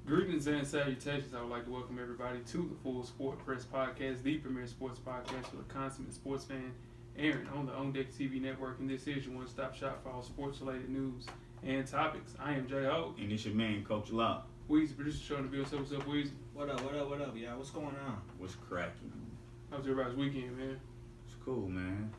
Greetings and salutations. I would like to welcome everybody to the Full Sport Press Podcast, the premier sports podcast for the consummate sports fan, airing on the On Deck TV network. And this is your one-stop shop for all sports-related news and topics. I am Jay Ho. And it's your man, Coach Locke. Weezy, producer showing the bill. So what's up, Weezy? What up, y'all? What's going on? What's cracking? How's everybody's weekend, man? It's cool, man.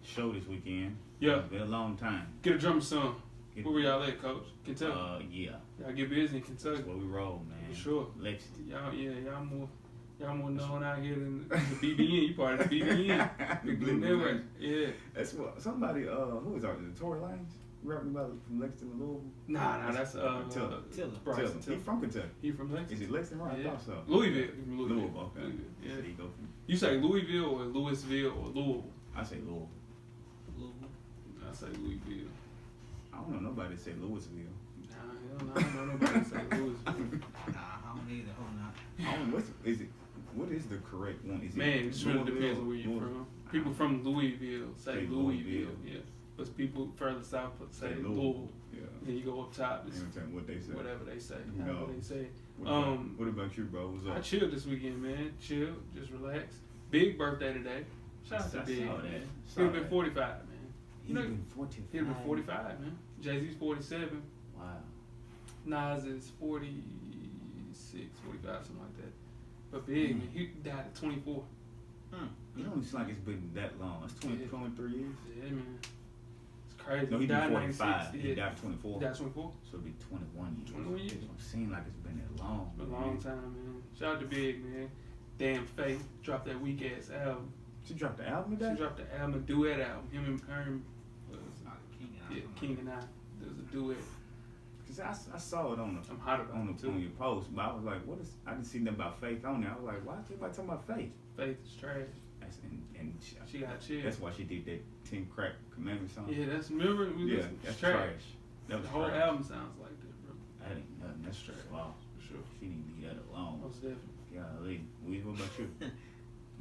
Show this weekend. Yeah. Been a long time. Get a drummer song. Where were y'all at, Coach? Kentucky? Yeah. Y'all get busy in Kentucky. That's where we roll, man. For sure. Lexington. Y'all more known out here than the BBN. You part of the BBN. The Big Blue Network. Yeah. That's what somebody. Who is our Tory Lanez? Rapping about from Lexington to Louisville. Nah, that's Tiller. Bryson He from Kentucky. He from Lexington. Is he Lexington? Right? Yeah. I thought so. Louisville. He's from Louisville. Louisville. Okay. Louisville. Yeah. There you go. You say Louisville or Louisville or Louisville? I say Louisville. I say Louisville. I don't know nobody that say Louisville. Nah, I don't know nobody that say Louisville. Nah, I don't either. Hold on. I don't know, what is the correct one? Is Man, it it really depends Louisville? on where you're from. People from Louisville say Louisville. Yeah. But people further south say Louisville. Yeah. Then you go up top, it's What they say. whatever they say. You know. However they say. What about you, bro? What's up? I chilled this weekend, man. Chill, just relax. Big birthday today. Shout out to Big, saw man. that. He'd have been 45, man. He's been 45. He'd have been 45, man. Jay-Z's 47. Wow. Nas is 46, 45, something like that. But Big, man, he died at 24. It don't seem like it's been that long. It's 23 years. Yeah, man. It's crazy. No, he died been in 96. 45. He Yeah. died 24. He died 24. So it'll be 21 years. 21 years. It don't seem like it's been that long. A long time, man. Shout out to Big, man. Damn Faith dropped that weak ass album. She dropped the album today? She dropped the album, a duet album. Him and her, King and I. There was a duet. Cause I saw it on I'm hot about it too. on your post, but I was like, what is? I didn't see nothing about Faith on there. I was like, why is everybody talking about Faith? Faith is trash. And She got chill. That's why she did that 10 Crack Commandments song. Yeah, remember we Yeah, listened. that's It's trash. trash. That was The whole trash. album sounds like that, bro. That ain't nothing. That's trash. Wow. For sure. She need to leave that alone. Most definitely. Golly. What about you?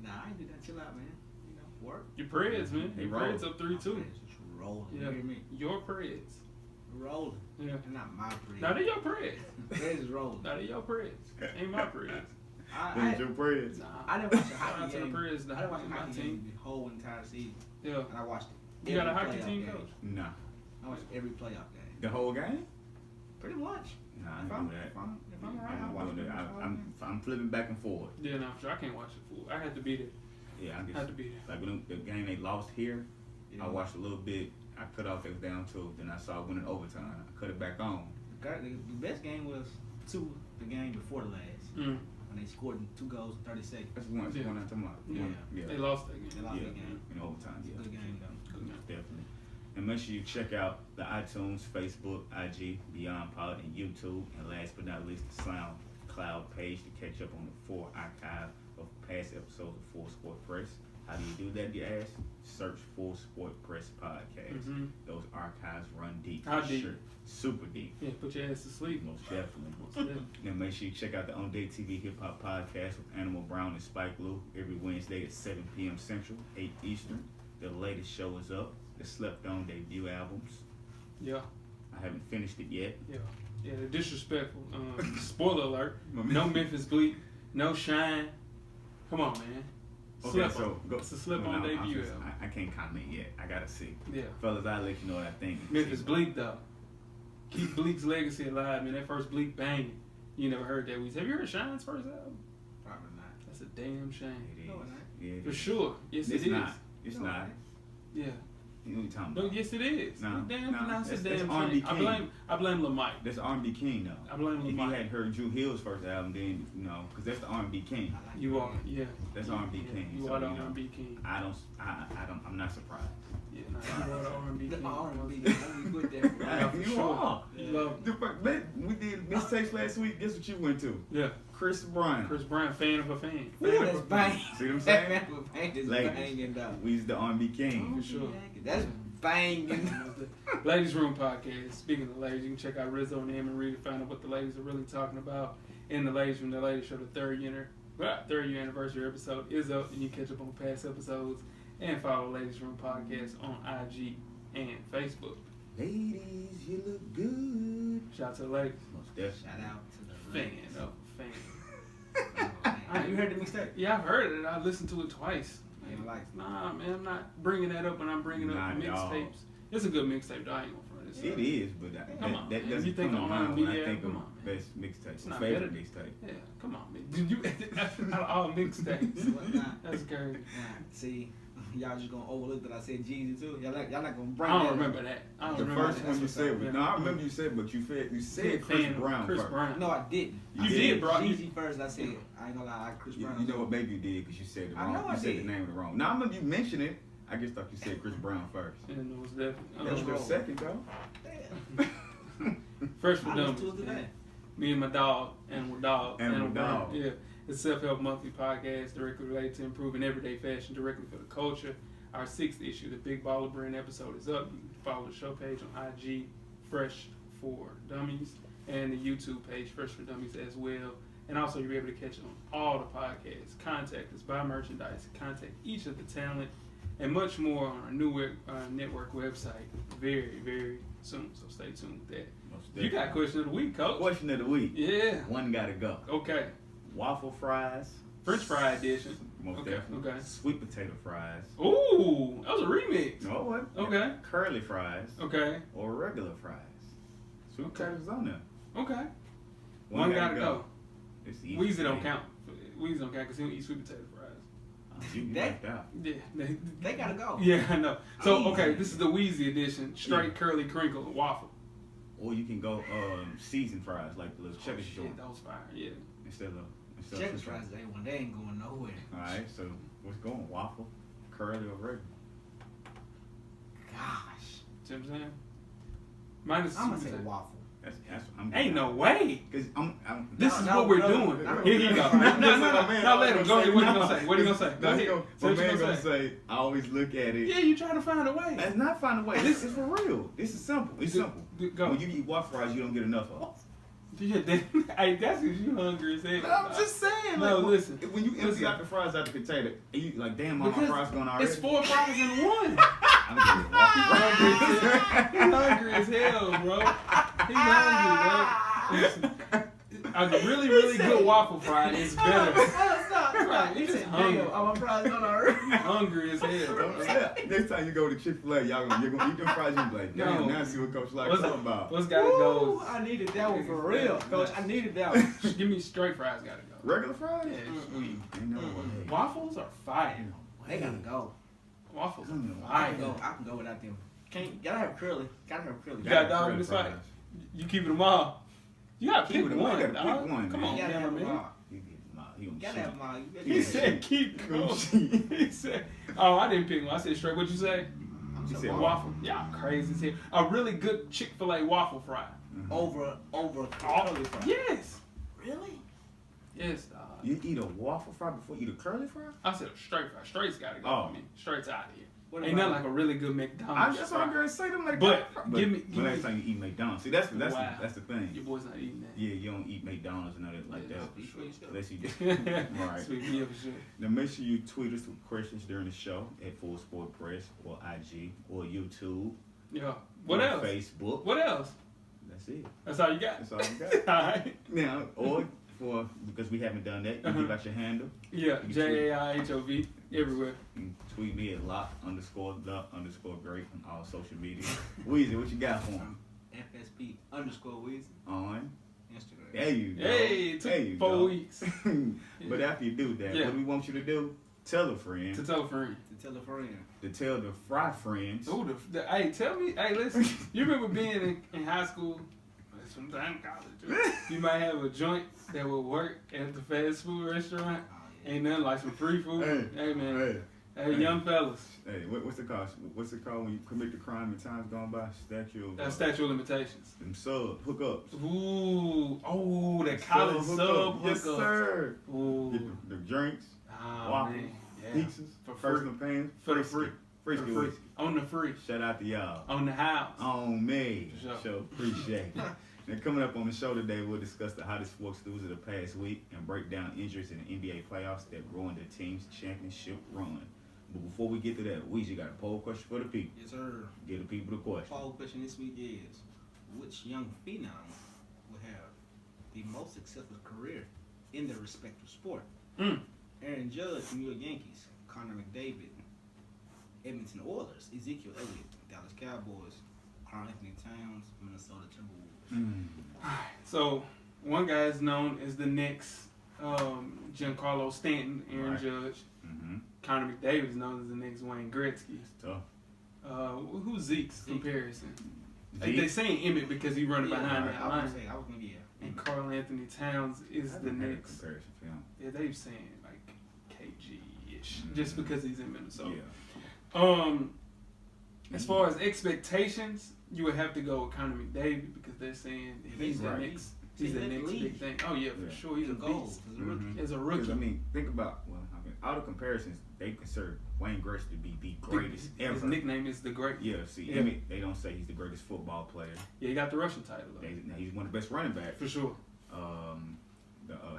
Nah, I ain't did that. Chill out, man. You know, work. Your Preds, man. They Your roll. Preds up 3-2. Just rolling. Yeah. You hear me? Your Preds. Rolling. Yeah. And not my Preds. Now they your Preds. Preds is rolling. Now they your Preds. Ain't my Preds. I your prayers? Nah. didn't watch the Shout out hockey to the game. Preds. I didn't watch the My hockey team. game the whole entire season. Yeah. And I watched it. You got a Every hockey playoff team, game. coach? Nah. I watched every playoff game. The whole game? Pretty much. Nah, I If ain't I'm, do that. if I'm right, I I'm watch doing pretty that. much all the games. I'm flipping back and forth. Yeah, no, for sure. I can't watch it full. I had to be there. Yeah, I I guess. had to be there. Like when the game they lost here, Yeah. I watched a little bit. I cut off it was down 2. Then I saw it went in overtime. I cut it back on. The best game was the game before the last. Mm. When they scored 2 goals in 30 seconds. That's one. That's Yeah. one I'm talking about. Yeah. Yeah. They lost that They game. lost Yeah. the game. In overtime. Yeah. Good game, though. Good game. Definitely. And make sure you check out the iTunes, Facebook, IG, Beyond Pod, and YouTube. And last but not least, the SoundCloud page to catch up on the full archive of past episodes of Full Sport Press. How do you do that, you ask? Search Full Sport Press Podcast. Mm-hmm. Those archives run deep. How for deep? Sure. Super deep. Yeah, put your ass to sleep. Most definitely. Most definitely. And make sure you check out the On Day TV Hip Hop Podcast with Animal Brown and Spike Lou every Wednesday at 7 p.m. Central, 8 Eastern. The latest show is up. The Slept On debut albums. Yeah, I haven't finished it yet. yeah. Yeah, they're disrespectful. Spoiler alert. No Memphis Bleak. No Shine. Come on, man. Okay, Slip so on. go. It's a slip well, on I'm debut just- album. I can't comment yet. I gotta see. Yeah. Fellas, I'll let you know what I think. Memphis Bleak, though. Keep Bleak's legacy alive, man. That first Bleak banging. You never heard that. Have you heard Shine's first album? Probably not. That's a damn shame. It is. No, it ain't. Yeah, it For is. sure. Yes, It's it is. not. It's No, not. it Yeah. You know what you're talking No, about. yes, it is. No, Damn, no, nah, it's a that's damn R&B shame. King. I blame Lil Mike. That's R&B King, though. I blame If Lil you Mike. hadn't heard Drew Hill's first album, then, because that's the R&B King. I like You that are, game. yeah. That's Yeah, R&B yeah. King. You So, are the you know, R&B king. I'm not surprised. Yeah, nah, you are the R&B king. The R&B. I put that Yeah, for you sure. are. You love We did mistakes last week. Guess what you went to? Yeah. Chris Brown. Chris Brown, fan of a fan. Ooh, Fan that's of a fan. bang. See what I'm That saying? man was banging. Ladies. Banging though. We's the R&B King. For sure. That's banging. Ladies Room Podcast. Speaking of ladies, you can check out Rizzo and Em and Reed to find out what the ladies are really talking about in the Ladies Room. The Ladies Show, the third year anniversary episode is up, and you can catch up on past episodes and follow Ladies Room Podcast on IG and Facebook. Ladies, you look good. Shout out to the ladies. Most definitely. Shout out to the Fan ladies. of fan. You heard the mixtape? Yeah, I've heard it. I listened to it twice. I ain't like it. Nah, man, I'm not bringing that up when I'm bringing up Not at all. mixtapes. It's a good mixtape, though. I ain't gonna front it. It is, but Come on, that man. doesn't You think come to online mind when I media? think Come of on, man. best mixtape. It's not Favorite better. mixtape. Yeah, come on, man. Did you? Out of all mixtapes, that's crazy. See, y'all just gonna overlook that I said Jeezy too. Y'all not gonna bring I don't that remember up. that. I don't The remember first that. one you That's said, what's no, up, I man. remember you said, but you said Fan Chris of Brown Chris first. Brown. No, I didn't. You did, bro. Jeezy first. I said I ain't gonna lie, Chris You Brown. know what? Maybe you did because you said the I wrong. know I You said did. the name wrong. No, I remember you mentioned it. I just thought you said Chris Brown first. Yeah, no, it's definitely. That's your wrong. second though. Fresh for I Dummies. listened to it today. Me and my dog, Animal Dog. Animal Dog. Yeah. It's a self-help monthly podcast directly related to improving everyday fashion directly for the culture. Our 6th issue, the Big Baller Brand episode, is up. You can follow the show page on IG, Fresh for Dummies, and the YouTube page, Fresh for Dummies as well. And also, you'll be able to catch it on all the podcasts. Contact us, buy merchandise, contact each of the talent, and much more on our new network website very, very soon. So stay tuned with that. Most You got question of the week, Coach. Question of the week. Yeah. One gotta go. Okay. Waffle fries. French fry edition. Most Okay, definitely. okay. Sweet potato fries. Ooh, that was a remix. No, what? Okay. Curly fries. Okay. Or regular fries. Sweet Okay. potatoes on there. Okay. One gotta go. It's easy. Weezy to don't make. count. Weezy don't count because he don't eat sweet potato fries. You That- left out. Yeah. They gotta go. Yeah, I know. So, okay, Easy. this is the Weezy edition. Straight curly crinkle waffle. Or you can go seasoned fries like the little cheddar Shit, short that was fire. Yeah. instead of Checkers fries, they ain't going nowhere. All right, so what's going? Waffle, curly, or regular? Gosh, See what I'm saying? Minus I'm gonna sweet say potato. waffle. That's I'm. Ain't no way. Cause I'm This No, is no, what we're no, doing. no, Here you go. no, No, man, let him go ahead. What are you no. gonna say? What are you gonna say? Go No, ahead. he Say my what you man gonna gonna say. say. I always look at it. Yeah, you trying to find a way. That's not find a way. This is for real. This is simple. It's simple. Go. When you eat waffle fries, you don't get enough of. Yeah, hey, that's because you hungry as hell. No, I'm just saying. No, like, listen. When you empty Listen. out the fries out the container, and you like, damn, all my Because fries going already. It's 4 fries in one. I'm getting waffle He's hungry as hell, bro. He's hungry, bro. Listen, a really, really good waffle fry is better. Right, he's just hungry. I'm probably gonna hurt. Hungry as hell, bro. Next time you go to Chick-fil-A, you're gonna eat them fries. You be like, damn, No. now I see what Coach like What's- talking about. What's gotta go? I needed that one for real, Coach. I needed that one. Give me straight fries. Gotta go. Regular fries? Yeah, sweet. Ain't no way. Waffles are fire. They gotta go. Waffles are I fire. can go. I can go without them. Gotta have curly. Gotta have curly. You got a dog in this fight. You keeping them all. You gotta pick Keep it, one, you gotta dog. pick one, Come man. on, You gotta have man. them all. You You gonna gotta have cheat. them all. He said keep going. He said, oh, I didn't pick one. I said straight. What'd you say? You So said Waffle. Y'all crazy as hell. A really good Chick-fil-A waffle fry. over curly fry. Yes. Really? Yes, dog. You eat a waffle fry before you eat a curly fry? I said a straight fry. Straight's gotta go Oh. for me. Straight's out of here. What Ain't about- nothing like a really good McDonald's That's what I'm fry. gonna say. Them like But that. give me- But next time you eat McDonald's, see that's Wow. that's the thing. Your boy's not eating that. Yeah, you don't eat McDonald's and nothing like Yeah, that. You sure you should? Unless you just right. Sweet, yeah, for sure. Now make sure you tweet us with questions during the show at Full Sport Press or IG or YouTube. Yeah. What or else? Facebook. What else? That's it. That's all you got? That's all you got. All right. Now, or because we haven't done that, you give out your handle. Yeah, You JAIHOV everywhere. You can tweet me at lock_the_great on all social media. Weezy, what you got for him? FSP_Weezy On. Instagram. There you go. Hey, it There took you 4 go. weeks But after you do that, Yeah. what do we want you to do? Tell a friend. to tell a friend. To tell a friend. To tell the fry friends. Ooh, hey, tell me, hey, listen. You remember being in high school, sometimes college, you might have a joint that would work at the fast food restaurant. Ain't nothing like some free food. Hey, man. Hey, young fellas. Hey, what's it called? What's it called when you commit the crime in times gone by? Statute of That's statute of limitations. them sub hookups. Ooh, oh, that Sub college hookup. sub Yes, hookups. sir. Ooh, Get the drinks, oh, waffles, man. Yeah. pizzas, For personal pans, For the free. Frisky For the free. whiskey. On the free. Shout out to y'all. On the house. On me. For sure. Sure, appreciate it. Now, coming up on the show today, we'll discuss the hottest sports news of the past week and break down injuries in the NBA playoffs that ruined the team's championship run. But before we get to that, we just got a poll question for the people. Yes, sir. Give the people the question. Poll question this week is: which young phenom will have the most successful career in their respective sport? Aaron Judge, New York Yankees; Connor McDavid, Edmonton Oilers; Ezekiel Elliott, Dallas Cowboys; Karl Anthony Towns, Minnesota Timberwolves. So one guy is known as the next Giancarlo Stanton, Aaron Right. Judge. Mm-hmm. Connor McDavid is known as the next Wayne Gretzky. It's tough. Who's Zeke's comparison? Zeke? They saying Emmett because he running behind I that was line. gonna say, I was gonna And Karl Anthony Towns is the Haven't had a next. comparison for him. Yeah, they've saying like KG-ish, just because he's in Minnesota. Yeah. As far as expectations, you would have to go with Connor McDavid because they're saying he's the Right. next. He's the next big thing. Oh yeah, for Yeah. sure. He's a beast. Mhm. As a 'Cause, rookie. I mean, think about all the comparisons. They consider Wayne Gretzky to be the greatest ever. His nickname is the Great. Yeah. See, Yeah. I mean, they don't say he's the greatest football player. Yeah, he got the Russian title though. He's one of the best running backs. For sure.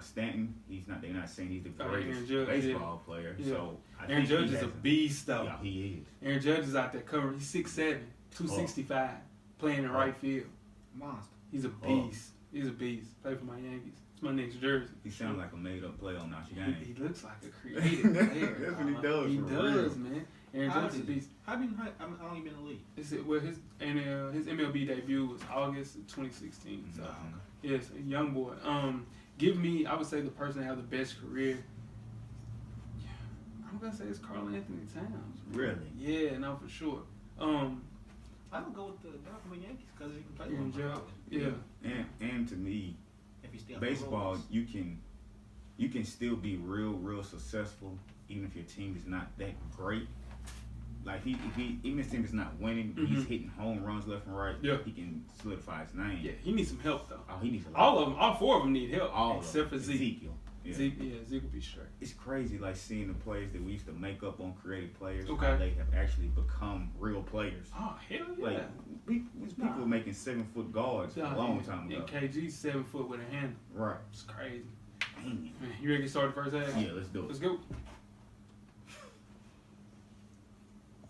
Stanton, he's not. They're not saying he's the Aaron greatest Judge, baseball player. Yeah. So I Aaron think Judge he is a has beast though. Yeah, he is. Aaron Judge is out there covering. He's 6'7", 265, playing in right field. Monster. He's a beast. He's a beast. Play for my Yankees. It's my next jersey. He sounds like a made-up play on National He Game. looks like a creative player. That's what he does. He for does, real. man. Aaron Judge is a beast. How long you been in the league? His MLB debut was August of 2016. So Mhm. yes, a young boy. I would say the person that has the best career. Yeah, I'm gonna say it's Karl Anthony Towns. Really? Yeah, no, for sure. I would go with the Baltimore Yankees because he can play Aaron with him. Judge. Yeah. And to me, If he still baseball, you can still be real successful even if your team is not that great. Like even if his team is not winning, he's hitting home runs left and right. Yeah. He can solidify his name. Yeah, he needs some help though. Oh, he needs a lot. All four of them need help. All except of for them. Zeke. Ezekiel. Yeah. Zeke will be straight. It's crazy, like seeing the players that we used to make up on creative players. Okay. How they have actually become real players. Oh hell yeah! Like people were making 7-foot guards a long time ago. And KG's 7 foot with a handle. Right. It's crazy. Dang Man, you ready to start the first half? it. Yeah, let's do it. Let's go.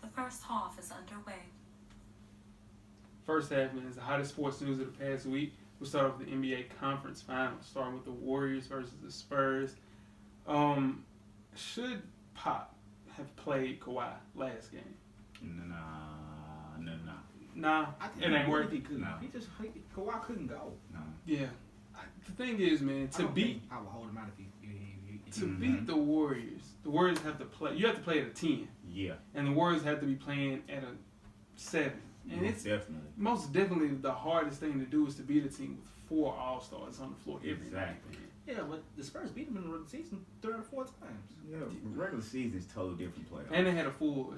The first half is underway. First half, man, is the hottest sports news of the past week. We'll start off with the NBA Conference Finals, starting with the Warriors versus the Spurs. Should Pop have played Kawhi last game? Nah. Nah, I think it ain't worth He it. couldn't. No. Kawhi couldn't go. Yeah. The thing is, man, to beat I would hold him out if he to beat the Warriors have to play. You have to play at a 10, Yeah. and the Warriors have to be playing at a 7. And it's definitely. most definitely the hardest thing to do is to beat a team with 4 All-Stars on the floor every night. Exactly. Yeah, but the Spurs beat him in the regular season 3 or 4 times. Yeah, regular season is totally different playoffs. And they had a full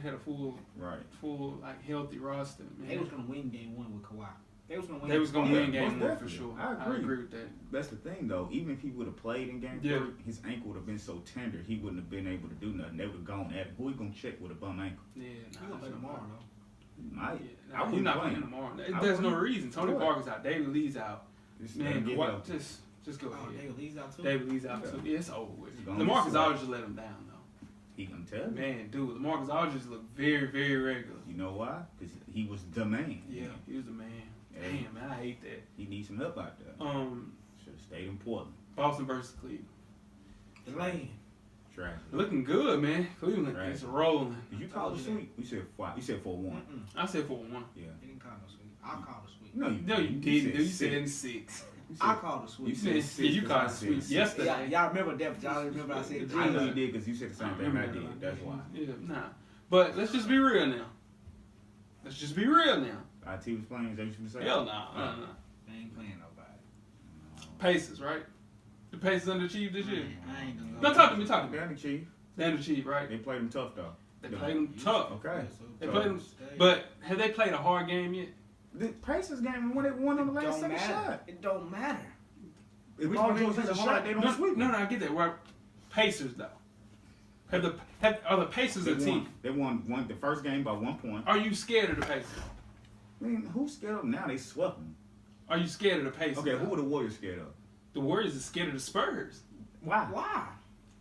Right. like healthy roster, man. They was gonna win game 1 with Kawhi. They was gonna win. They was gonna win Yeah, game most 1 for definitely. sure. I agree. with that. That's the thing, though. Even if he would have played in game 3, his ankle would have been so tender, he wouldn't have been able to do nothing. They would have gone at him. Who he gonna check with a bum ankle? Yeah, He gonna play tomorrow though. Might. Yeah, I he's wouldn't not blame playing him. tomorrow. I There's no wouldn't. reason. Tony Right. Parker's out. David Lee's out. Just Man, let him get Kawhi, healthy. just go Oh, ahead. David Lee's out too. David Lee's out Yeah. too. Yeah, it's over with. He's gonna LaMarcus miss a Aldridge lot. just let him down though. He can tell you. Man, dude, LaMarcus Aldridge look very, very regular. You know why? Because he was the man. Yeah, he was the man. Yeah. Damn, man, I hate that. He needs some help out there. Should have stayed in Portland. Boston versus Cleveland. The lane. Trash. Looking good, man. Cleveland Right. is rolling. Did you call it sweep? You said 5. You said 4-1. I said 4-1. Yeah. He didn't call no sweep. I called a sweep. No, you No, you didn't. didn't. You six. said in 6. You I said- called a You sweep. said Yeah, 6. you because called I a said sweep 6. yesterday. Y'all remember that? But y'all remember I said G. I know you did because you said the same thing I did. That's why. Yeah, nah. But let's just be real now. Let's just be real now. IT was playing. Is that what you were saying? Hell nah. They ain't playing nobody. Pacers, right? The Pacers underachieved this year. I ain't gonna go. No, talk to me. Talk to me. They underachieved. They underachieved, right? They played them tough though. They played them tough. Okay. They played them, but have they played a hard game yet? The Pacers game when they won on the last second shot. It don't matter. If Paul Paul George George hits hits a a shot, shot, they don't No, sweep. no, I get that. Right? Pacers though. Are the Pacers They a team? won. They won the first game by 1 point. Are you scared of the Pacers? I mean, who's scared of them now? They swept them. Are you scared of the Pacers? Okay, though? who are the Warriors scared of? The Warriors are scared of the Spurs. Why? Why?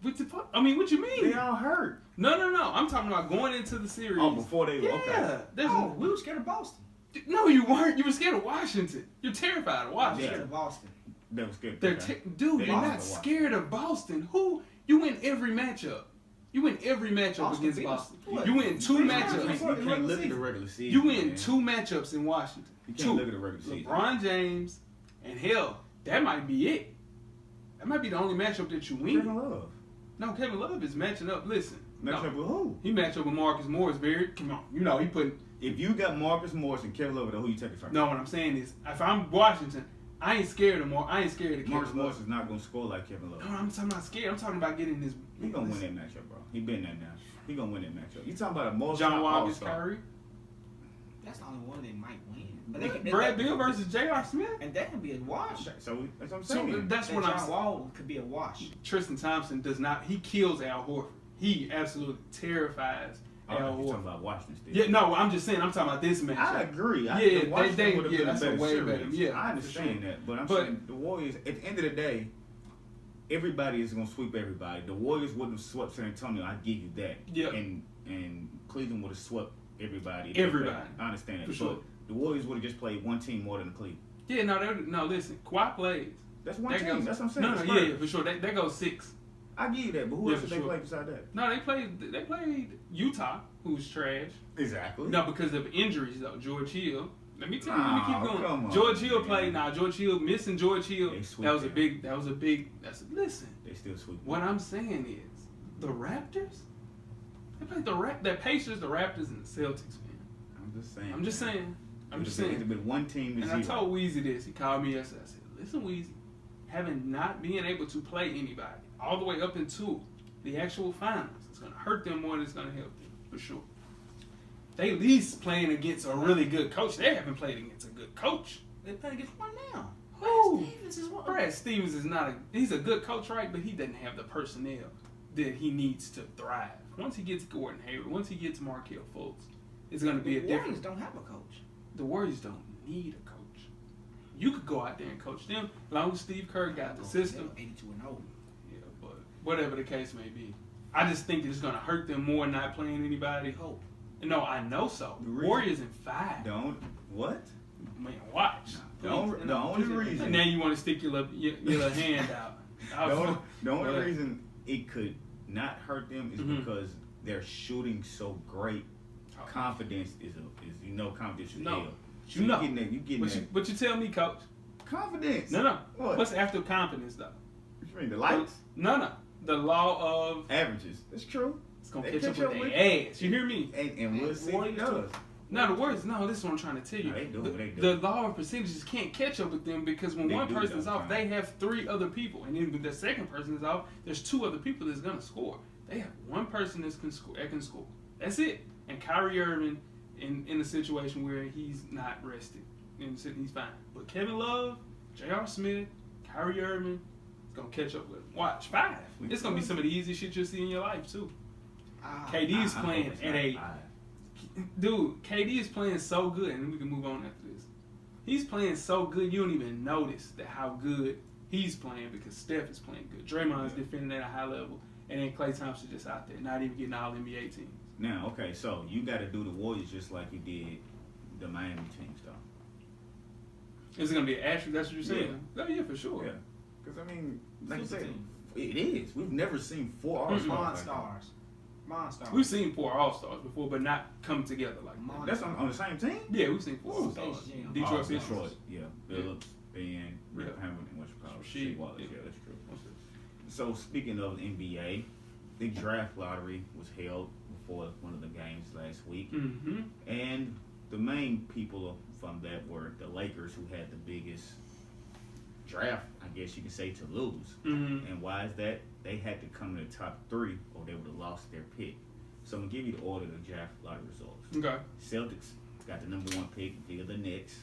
What the fuck? I mean, what you mean? They all hurt. No. I'm talking about going into the series. Oh, before they yeah. Okay. We were scared of Boston. No, you weren't. You were scared of Washington. You're terrified of We Washington. were scared of Boston. They were scared. They're Okay. dude, They you're lost not to scared of Boston. Who? You win every matchup. You win every matchup Boston against beat us. Boston. What? You win two Three You times matchups. before. can't look at the regular season. You win man. 2 matchups in Washington. You can't 2. look at the regular season. LeBron James, and hell, that might be it. That might be the only matchup that you win. Kevin Love. No, Kevin Love is matching up. Listen, Match up with who? he matched up with Marcus Morris. Come on, you know he put. If you got Marcus Morris and Kevin Love, who you taking first? No, what I'm saying is, if I'm Washington, I ain't scared of I ain't scared of Marcus Kevin Morris Love. is not gonna score like Kevin Love. No, I'm talking about scared. I'm talking about getting this. He gonna win that matchup, bro. He been there now. He gonna win that matchup. You talking about a most John Wall against all-star. Kyrie. That's the only one they might win. But Brad Beal versus J.R. Smith. And that can be a wash. So that's what I'm So saying. that's That what I'm John saying. Wall could be a wash. Tristan Thompson does not. He kills Al Horford. He absolutely terrifies Oh, Al you talking Horford. about Washington still. Yeah, no, I'm just saying. I'm talking about this match. I agree. Yeah, think Washington they- would have yeah, been a that's a better way series. better- yeah, I for understand sure. that, but I'm But- saying the Warriors. At the end of the day, everybody is gonna sweep everybody. The Warriors wouldn't have swept San Antonio. I give you that. Yeah. And Cleveland would have swept everybody. Everybody. I understand that. For sure. But the Warriors would have just played one team more than Cleveland. Yeah, no. Listen, Kawhi plays. That's one That team. goes- That's what I'm saying. No, It's yeah, perfect. for sure. That goes 6. I give you that. But who Yeah, else for did they sure. play beside that? No, they played Utah, who's trash. Exactly. No, because of injuries though. George Hill. Let me tell you, Nah, let me keep going. come on, George Hill man. played. George Hill missing George Hill. They sweep That was a them. big. Listen. They still sweep. What I'm saying is, the Raptors. They played the Pacers, the Raptors, and the Celtics. Man, I'm just saying. I'm just saying. I'm just It'd saying. have been one team to And zero. I told Weezy this. He called me yesterday. I said, "Listen, Weezy, having not being able to play anybody all the way up into the actual finals, it's going to hurt them more than it's going to help them for sure. They at least playing against a really good coach. They haven't played against a good coach. They play against one now. Who? Stevens is one. Brad Stevens is not he's a good coach, right? But he doesn't have the personnel that he needs to thrive. Once he gets Gordon Hayward, once he gets Markelle Fultz, it's going to be a The different. Warriors don't have a coach. The Warriors don't need a coach. You could go out there and coach them as long as Steve Kerr got the system. 82-0. Yeah, but whatever the case may be, I just think it's going to hurt them more not playing anybody. Hope. No, I know so. The reason- Warriors in 5. Don't what? Man, watch. The only reason. And now you want to stick your little hand out. The only But- reason it could not hurt them is Mhm. because they're shooting so great. Confidence is confidence is No. hell. You know. You getting that But you tell me, coach. confidence. No. What? What's after confidence, though? What you mean, the lights? No. The law of Averages. That's true. it's going They to catch catch up up with with their ass. You hear me? And we'll see if it Warriors does. No, the words. No, this is what I'm trying to tell you. No, they do, they do. The law of percentages can't catch up with them because when They one do person's all the off, time. they have 3 other people, and then when the second person is off, there's 2 other people that's gonna score. They have one person that can score. That's it. And Kyrie Irving in a situation where he's not rested, and he's fine. But Kevin Love, J.R. Smith, Kyrie Irving, it's gonna catch up with him. Watch 5. It's gonna be some of the easiest shit you'll see in your life too. KD is I playing hope it's at not a. 5. Dude, KD is playing so good, and we can move on after this. He's playing so good, you don't even notice that how good he's playing because Steph is playing good. Draymond is defending at a high level, and then Klay Thompson just out there, not even getting all NBA teams. Now, okay, so you got to do the Warriors just like you did the Miami teams, though. Is it gonna be an asterisk? That's what you're saying? Oh yeah, for sure. Yeah, because I mean, like I Super said, team. it is. We've never seen 4 All-Stars. like that. Monstars. We've seen 4 All-Stars before, but not come together like that. That's on the same team. Yeah, we've seen 4 Ooh, All-Stars. Space Jam. Detroit Oh, Pistons. Detroit, yeah. Phillips, Ben, Rick Yeah. Hamilton, what you call it? Rasheed, Shea Wallace, yeah. yeah, that's true. What's this? So speaking of the NBA, the draft lottery was held before one of the games last week, Mm-hmm. and the main people from that were the Lakers, who had the biggest draft, I guess you could say, to lose. Mm-hmm. And why is that? They had to come in the top 3, or they would have lost their pick. So I'm gonna give you the order of the draft lottery results. Okay. Celtics got the number 1 pick via the Knicks,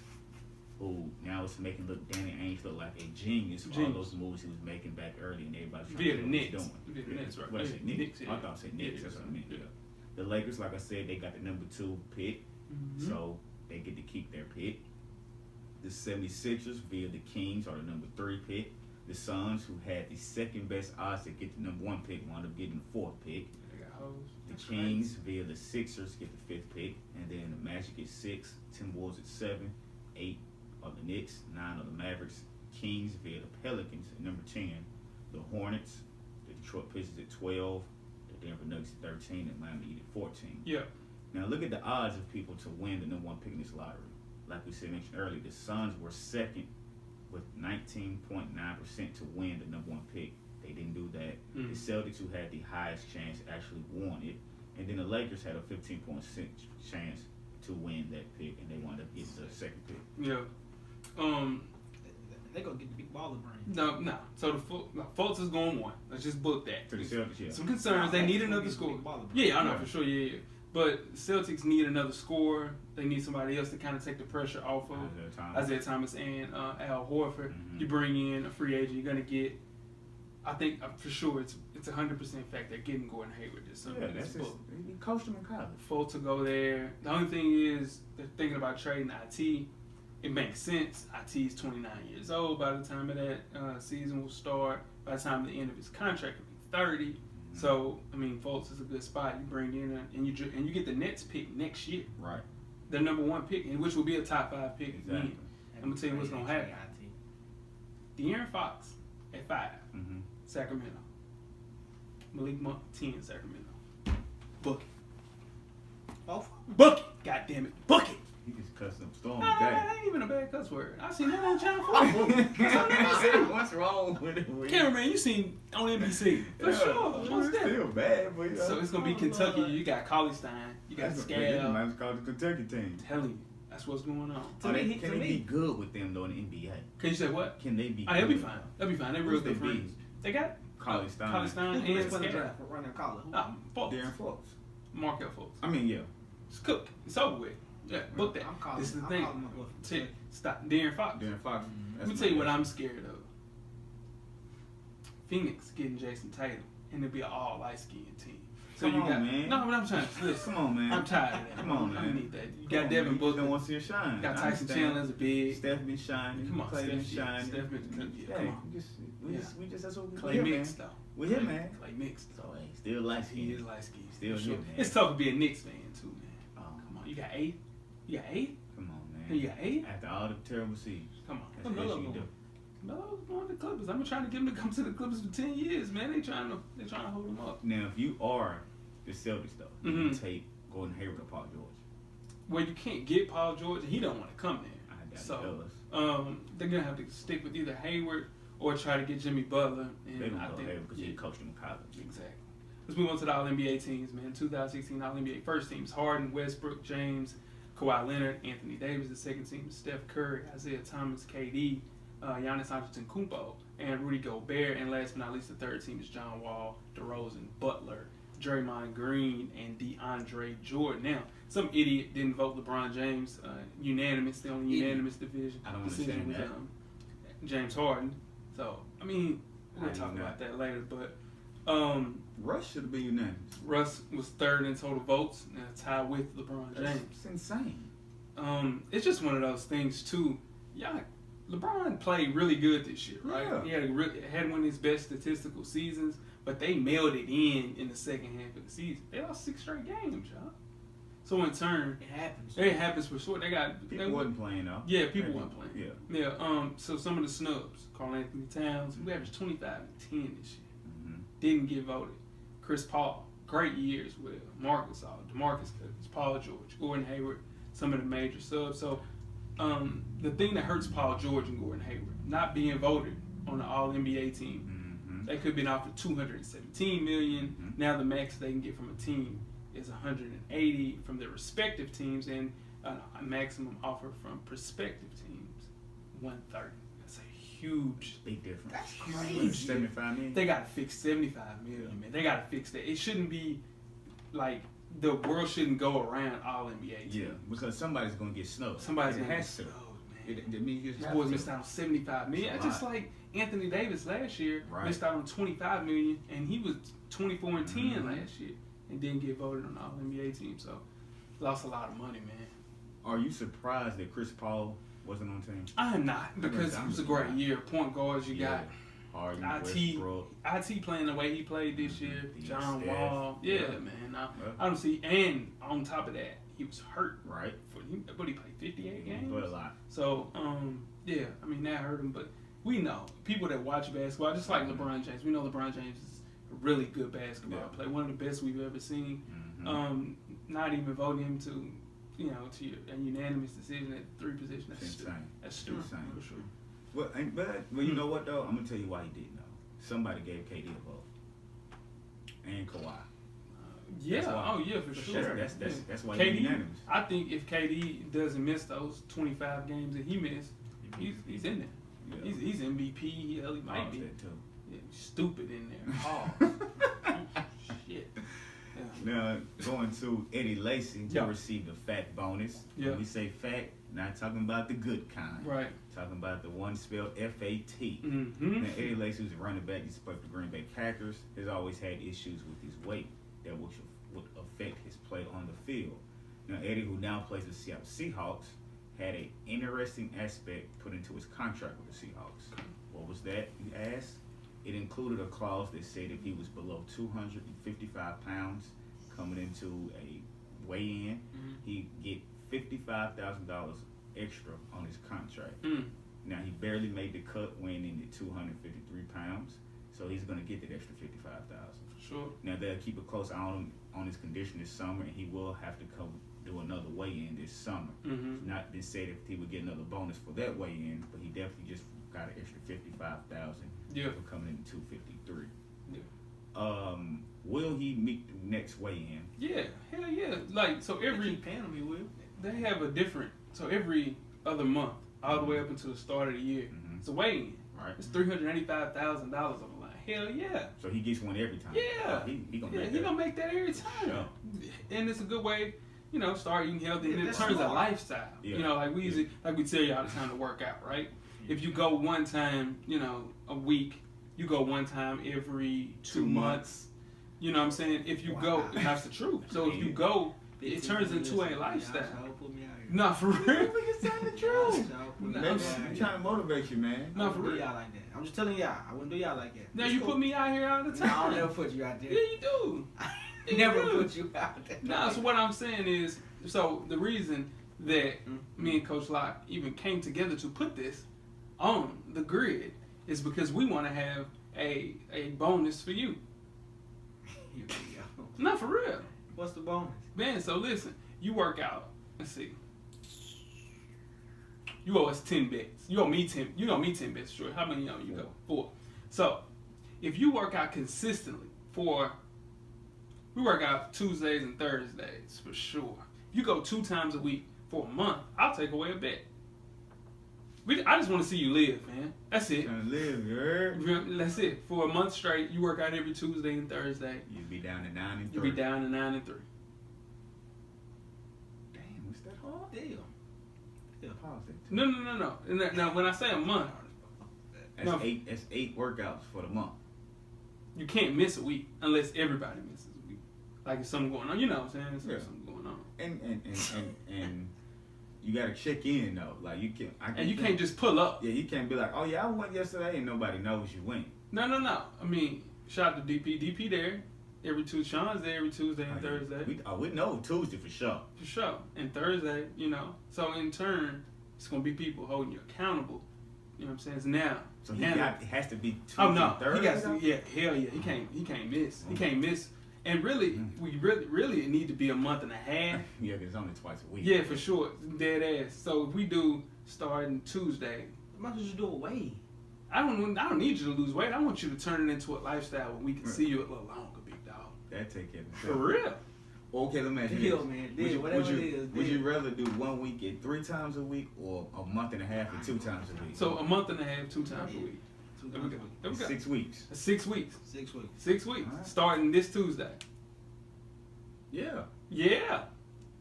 who now is making Danny Ainge look like a genius for all those moves he was making back early, and everybody's trying Via to the know what he's Knicks. doing. Via the Knicks, right. What I Yeah, said, Knicks? Knicks, yeah. I thought I said Knicks. Yeah, That's what I meant. yeah. The Lakers, like I said, they got the number 2 pick, Mm-hmm. so they get to keep their pick. The 76ers via the Kings are the number 3 pick, The Suns, who had the second best odds to get the number 1 pick, wound up getting the 4th pick. They got hoes. The Kings, via the Sixers, get the 5th pick. And then the Magic at 6, Timberwolves at 7, 8 are the Knicks, 9 are the Mavericks. Kings via the Pelicans at number 10. The Hornets, the Detroit Pistons at 12. The Denver Nuggets at 13 and Miami Heat at 14. Yeah. Now look at the odds of people to win the number 1 pick in this lottery. Like we said mentioned earlier, the Suns were second with 19.9% to win the number 1 pick. They didn't do that. The Celtics, who had the highest chance, actually won it. And then the Lakers had a 15% chance to win that pick, and they wound up getting the 2nd pick. Yeah. They gonna get the big baller brain. No. So the Fultz is going 1. Let's just book that. To the Celtics, yeah. Some concerns. They need another scorer. Yeah, I know for sure. Yeah. But Celtics need another scorer. They need somebody else to kind of take the pressure off of Isaiah Thomas and Al Horford. You bring in a free agent, you're gonna get. I think for sure it's 100% fact they're getting Gordon Hayward this summer. Yeah, that's just, he coached him in college. Fultz to go there. The only thing is they're thinking about trading IT. It makes sense. IT is 29 years old by the time of that season will start. By the time the end of his contract will be 30. So I mean, Fultz is a good spot. You bring in and you get the Nets pick next year. Right. The number 1 pick, which will be a top 5 pick Exactly. again. I'm gonna tell you what's gonna happen. De'Aaron Fox at 5, Sacramento. Malik Monk 10, Sacramento. Book it. Oh, Book it. God damn it. Book it. He just cussed up Storm Nah, today. that ain't even a bad cuss word. I seen that on Channel 4. What's wrong with it? Cameraman, you seen on NBC. For sure. It's Most definitely. still bad, but So it's gonna be Kentucky. You got Cauley Stein. You got Scale. Might as call the Kentucky team. Telling you, that's what's going on. Can they be good with them though in the NBA? Can you say what? Can they be? Oh, they'll be fine. They'll be fine. They're real Who's good they friends. They got Cauley Stein. Cauley Stein Who's and the Scale. draft running college? Fultz. Darren Fox. Markel Fultz. I mean, yeah. It's cooked. It's over with. Yeah, book that. This is the thing. Stop. Darren Fox. Darren Fox. Let me tell you what I'm scared of. Phoenix getting Jason Tatum, and it'll be an all light skinned team. So Come on, man. No, but I'm trying to listen. Come on, man. I'm tired of that. Come on, man. I need that. You got Devin Booker. Booker. Don't want to see her shine. You got I Tyson understand. Chandler as a big. Steph been shining. Come on, Clay been Steph. shining. Steph been Yeah, come on. we just that's what we Clay here, mixed man. though. We here, man. Clay mixed. So hey, still light He is skinned. light skinned. Still For here, sure. man. It's tough to be a Knicks fan too, man. Oh, Come on, you got 8. You got 8. come on, man. You got 8. After all the terrible seasons, Come on. that's the best you can do. No, going to the Clippers. I'm trying to get them to come to the Clippers for 10 years, man. They trying to hold them up. Now, if you are the Celtics, though, you Mhm. take Gordon Hayward or Paul George. Well, you can't get Paul George, and he don't want to come there. I doubt So, he does. they're gonna have to stick with either Hayward or try to get Jimmy Butler. And They don't I go think Hayward because he coached him in college. exactly. Let's move on to the All NBA teams, man. 2016 All NBA first teams: Harden, Westbrook, James, Kawhi Leonard, Anthony Davis. The second team is Steph Curry, Isaiah Thomas, KD, Giannis Antetokounmpo, and Rudy Gobert. And last but not least, the third team is John Wall, DeRozan, Butler, Draymond Green, and DeAndre Jordan. Now, some idiot didn't vote LeBron James unanimous. The only unanimous decision I don't decision was understand James Harden. So, I mean, we'll I talk know about that later. But Russ should have been unanimous. Russ was third in total votes, and tied with LeBron James. It's insane. It's just one of those things too. Yeah, LeBron played really good this year, right? Yeah. He had one of his best statistical seasons, but they mailed it in the second half of the season. They lost 6 straight games, y'all. So in turn, It happens. it happens for sure. People wasn't playing though. Yeah, people weren't playing. Yeah. Yeah. So some of the snubs: Karl Anthony Towns, who averaged 25 and 10 this year, Mm-hmm. didn't get voted. Chris Paul, great year as well. Marcus All, DeMarcus Cousins, Paul George, Gordon Hayward, some of the major subs. So the thing that hurts Paul George and Gordon Hayward, not being voted on the All NBA team. Mm-hmm. They could have been offered $217 million. Mhm. Now the max they can get from a team is $180 from their respective teams, and a maximum offer from prospective teams $130. That's a huge. Big difference. That's Huge. crazy. 75 million. They gotta fix $75 million, man. They gotta fix that. It shouldn't be like the world shouldn't go around all NBA teams. Yeah, because somebody's gonna get snubbed. Somebody's it gonna has to. get snowed, man. It means you just These have boys to. missed out on $75 million. That's a It's just lot. like Anthony Davis last year Right. missed out on $25 million, and he was 24 and 10 Mhm. last year, and didn't get voted on the All NBA team. So lost a lot of money, man. Are you surprised that Chris Paul wasn't on team? I am not, because it was a great year. Point guards, you got Harden, IT Westbrook. IT playing the way he played this year. The John staff. Wall. Yeah, man. I don't see. And on top of that, he was hurt. Right. But he played 58 He games. played a lot. So, yeah, I mean, that hurt him. But we know, people that watch basketball, just like LeBron James, we know LeBron James is a really good basketball player, one of the best we've ever seen. Mm-hmm. Not even voting him to a unanimous decision at 3 positions. That's stupid. That's stupid, for sure. Well, you know what, though? I'm going to tell you why he didn't know. Somebody gave KD a vote. And Kawhi. For sure. That's why KD, he's unanimous. I think if KD doesn't miss those 25 games that he missed, he's in there. Yeah. He's MVP. Hell, he might be. That too. Yeah, stupid in there. Oh, shit. Yeah. Now, going to Eddie Lacy, who received a fat bonus. Yeah. When we say fat, not talking about the good kind. Right. Talking about the one spelled F-A-T. Mm-hmm. Now, Eddie Lacy was a running back. He played for the Green Bay Packers. Has always had issues with his weight that would affect his play on the field. Now, Eddie, who now plays the Seattle Seahawks, had an interesting aspect put into his contract with the Seahawks. What was that, you asked? It included a clause that said if he was below 255 pounds coming into a weigh-in, he'd get $55,000 extra on his contract. Now, he barely made the cut weighing in at 253 pounds, so he's going to get that extra $55,000. Sure. Now, they'll keep a close eye on his condition this summer, and he will have to come do another weigh-in this summer. Mm-hmm. It's not been said if he would get another bonus for that weigh-in, but he definitely just got an extra $55,000 for coming in 253. Yeah. Will he meet the next weigh-in? Yeah, hell yeah. Like, so every keep paying him, he will. they have a different. So every other month, all the way up until the start of the year, it's a weigh-in. Right. It's $385,000 on the line. Hell yeah. So he gets one every time. Yeah. He gonna Yeah, make he that. gonna make that every time. Sure. And it's a good way, start eating healthy, and it that's turns a smart. lifestyle. Yeah. Like we tell you all the time to work out, right? If you go one time, a week, you go one time every 2 months. You know what I'm saying? If you go, that's the truth. So if you go, it turns into a lifestyle. Nah, for real. It's telling the truth. Nah, I'm trying to motivate you, man. No, for do real. y'all like that. I'm just telling y'all, I wouldn't do y'all like that. Now It's you cool. put me out here all the No, I'll time. never put you out there. Yeah, you do. I never put you out there. Nah, so what I'm saying is, so the reason that me and Coach Locke even came together to put this on the grid is because we want to have a bonus for you. Here we go. Not for real. What's the bonus? Man, so listen, you work out. Let's see. You owe us 10 bets. You owe me 10. You owe me 10 bets, sure. How many you go? 4. So, if you work out consistently we work out Tuesdays and Thursdays for sure. If you go 2 times a week for a month, I'll take away a bet. I just want to see you live, man. That's it. Trying to live, you heard? That's it. For a month straight, you work out every Tuesday and Thursday. You'd be down to 9 and 3. You'll be down to 9 and 3. Damn, what's that hard? Deal. Pause it. No. Now, when I say a month, That's 8 workouts for the month. you can't miss a week unless everybody misses a week. Like if something going on, you know what I'm saying? There's something going on. And you gotta check in though. Like you can't just pull up. Yeah, you can't be like, oh yeah, I went yesterday and nobody knows you went. No. I mean, shout out to DP. DP there every Tuesday. Sean's there every Tuesday and Thursday. We know Tuesday for sure. For sure. And Thursday, So in turn, it's gonna be people holding you accountable. You know what I'm saying? It's now. So it has to be Tuesday. Oh no, Thursday, he got though? to. Yeah, hell yeah, he can't miss. He can't miss. And really, we really it need to be a month and a half. Yeah, there's only twice a week. Yeah, for sure, dead ass. So if we do starting Tuesday, Why don't you do away? I don't need you to lose weight. I want you to turn it into a lifestyle where we can see you a little longer, big dog. That take care of For itself. real. Okay, let me ask you Deal, this. man. Deal. Whatever it is. Would you rather do 1 week at 3 times a week or a month and a half at 2 times a week? So a month and a half, 2 times a week. 2 There times we a go. week. There we go. 6 weeks. 6 weeks. 6 weeks. 6 weeks. All right. Starting this Tuesday. Yeah. Yeah.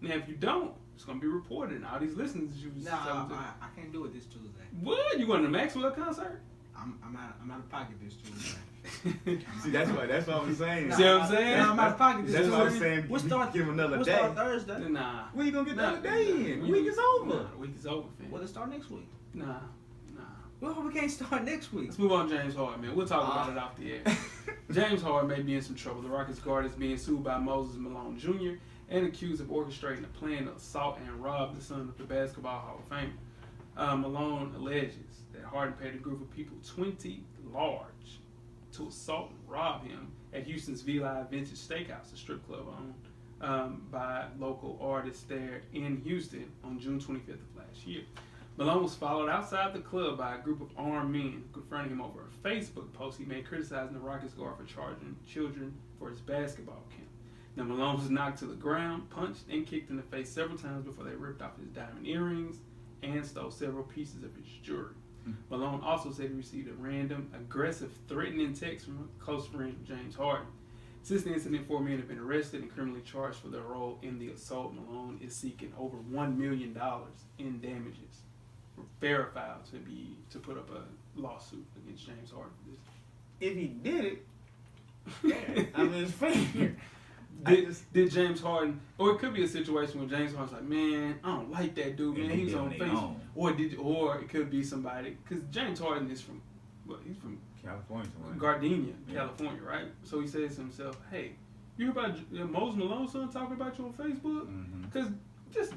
Now if you don't, it's gonna be reported. And all these listeners you was No, telling to. I can't do it this Tuesday. What? You going to the Maxwell concert? I'm out of pocket this Tuesday. See, that's what I'm saying. See what I'm saying? I'm out of pocket this That's Tuesday. what I'm saying. We'll start. Give him another We'll day. start Thursday. Nah. When you gonna get the Nah, other day in? The week is over. Nah, the week is over, fam. Well, let's start next week. Nah. Well, we can't start next week. Let's move on to James Harden, man. We'll talk about it off the air. James Harden may be in some trouble. The Rockets guard is being sued by Moses Malone Jr. and accused of orchestrating a plan to assault and rob the son of the Basketball Hall of Famer. Malone alleges that Harden paid a group of people $20 large to assault and rob him at Houston's V-Live Vintage Steakhouse, a strip club owned by local artists there in Houston on June 25th of last year. Malone was followed outside the club by a group of armed men confronting him over a Facebook post he made criticizing the Rockets guard for charging children for his basketball camp. Now, Malone was knocked to the ground, punched, and kicked in the face several times before they ripped off his diamond earrings and stole several pieces of his jewelry. Malone also said he received a random, aggressive, threatening text from a close friend of James Harden. Since the incident, 4 men have been arrested and criminally charged for their role in the assault. Malone is seeking over $1 million in damages, verified to put up a lawsuit against James Harden for this. If he did it, yeah, I mean, it's fair. Did James Harden, or it could be a situation where James Harden's like, man, I don't like that dude, man. He's on Facebook, or it could be somebody, because James Harden is from, he's from California, Gardenia, California, right? So he says to himself, hey, you hear about Moses Malone's son talking about you on Facebook? Because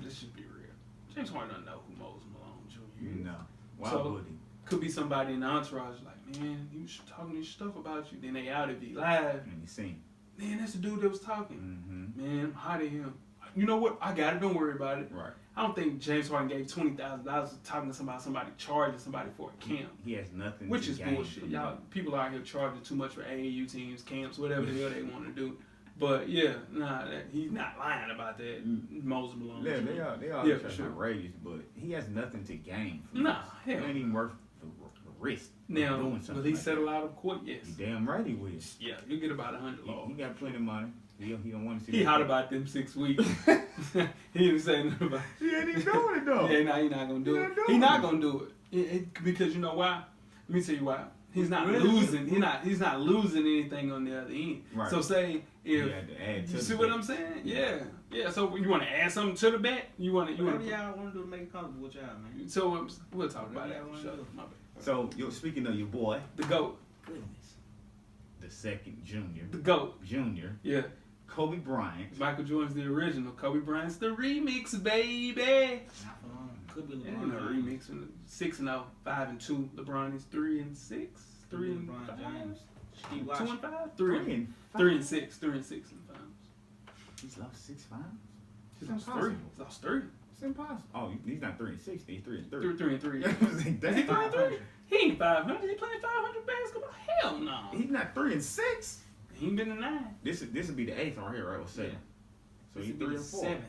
this should be real. James Harden doesn't know who Moses Malone Jr. is. No. Why would he? Could be somebody in the entourage like, man, he was talking this stuff about you. Then they out of the live. And you seen. Man, that's the dude that was talking. Man, I'm hot at him. You know what? I got it. Don't worry about it. Right. I don't think James Harden gave $20,000 talking to somebody charging somebody for a camp. He has nothing. Which is bullshit. Y'all, people out here charging too much for AAU teams, camps, whatever the hell they want to do. But yeah, he's not lying about that. Moses Malone. Yeah, they all outrageous, but he has nothing to gain from this. It ain't even worth the risk. Now, will he settle out of court? Yes. You damn right he will. Yeah, you get about $100 laws. He got plenty of money. He don't want to see. He hot about them 6 weeks. He didn't say nothing about it. He ain't even doing it though. Yeah, he's not gonna do it. He's not gonna do it. Because you know why? Let me tell you why. He's not losing. He's not losing anything on the other end. Right. So say if you see what I'm saying? Yeah. So you want to add something to the bet? You want to? Whatever y'all want to do to make it comfortable with y'all, man. So we'll talk about that. My bad. So speaking of your boy, the GOAT. Goodness. The second junior. The GOAT. Junior. Yeah. Kobe Bryant. Michael Jordan's the original. Kobe Bryant's the remix, baby. Could be LeBron. No remix. 6-0, 5-2. LeBron is 3-6. 3-5. 2-5. 3-6. 3-6 in the finals. He's lost 6 finals. He's lost 3. It's impossible. Oh, he's not 3-6. He's 3-3. 3-3. Is he 3-3? He ain't 500. He playing 500 basketball. Hell no. He's not 3-6. He ain't been to 9. This would be the 8th right here, right? Or 7th. So he's 3 or 4. 7th.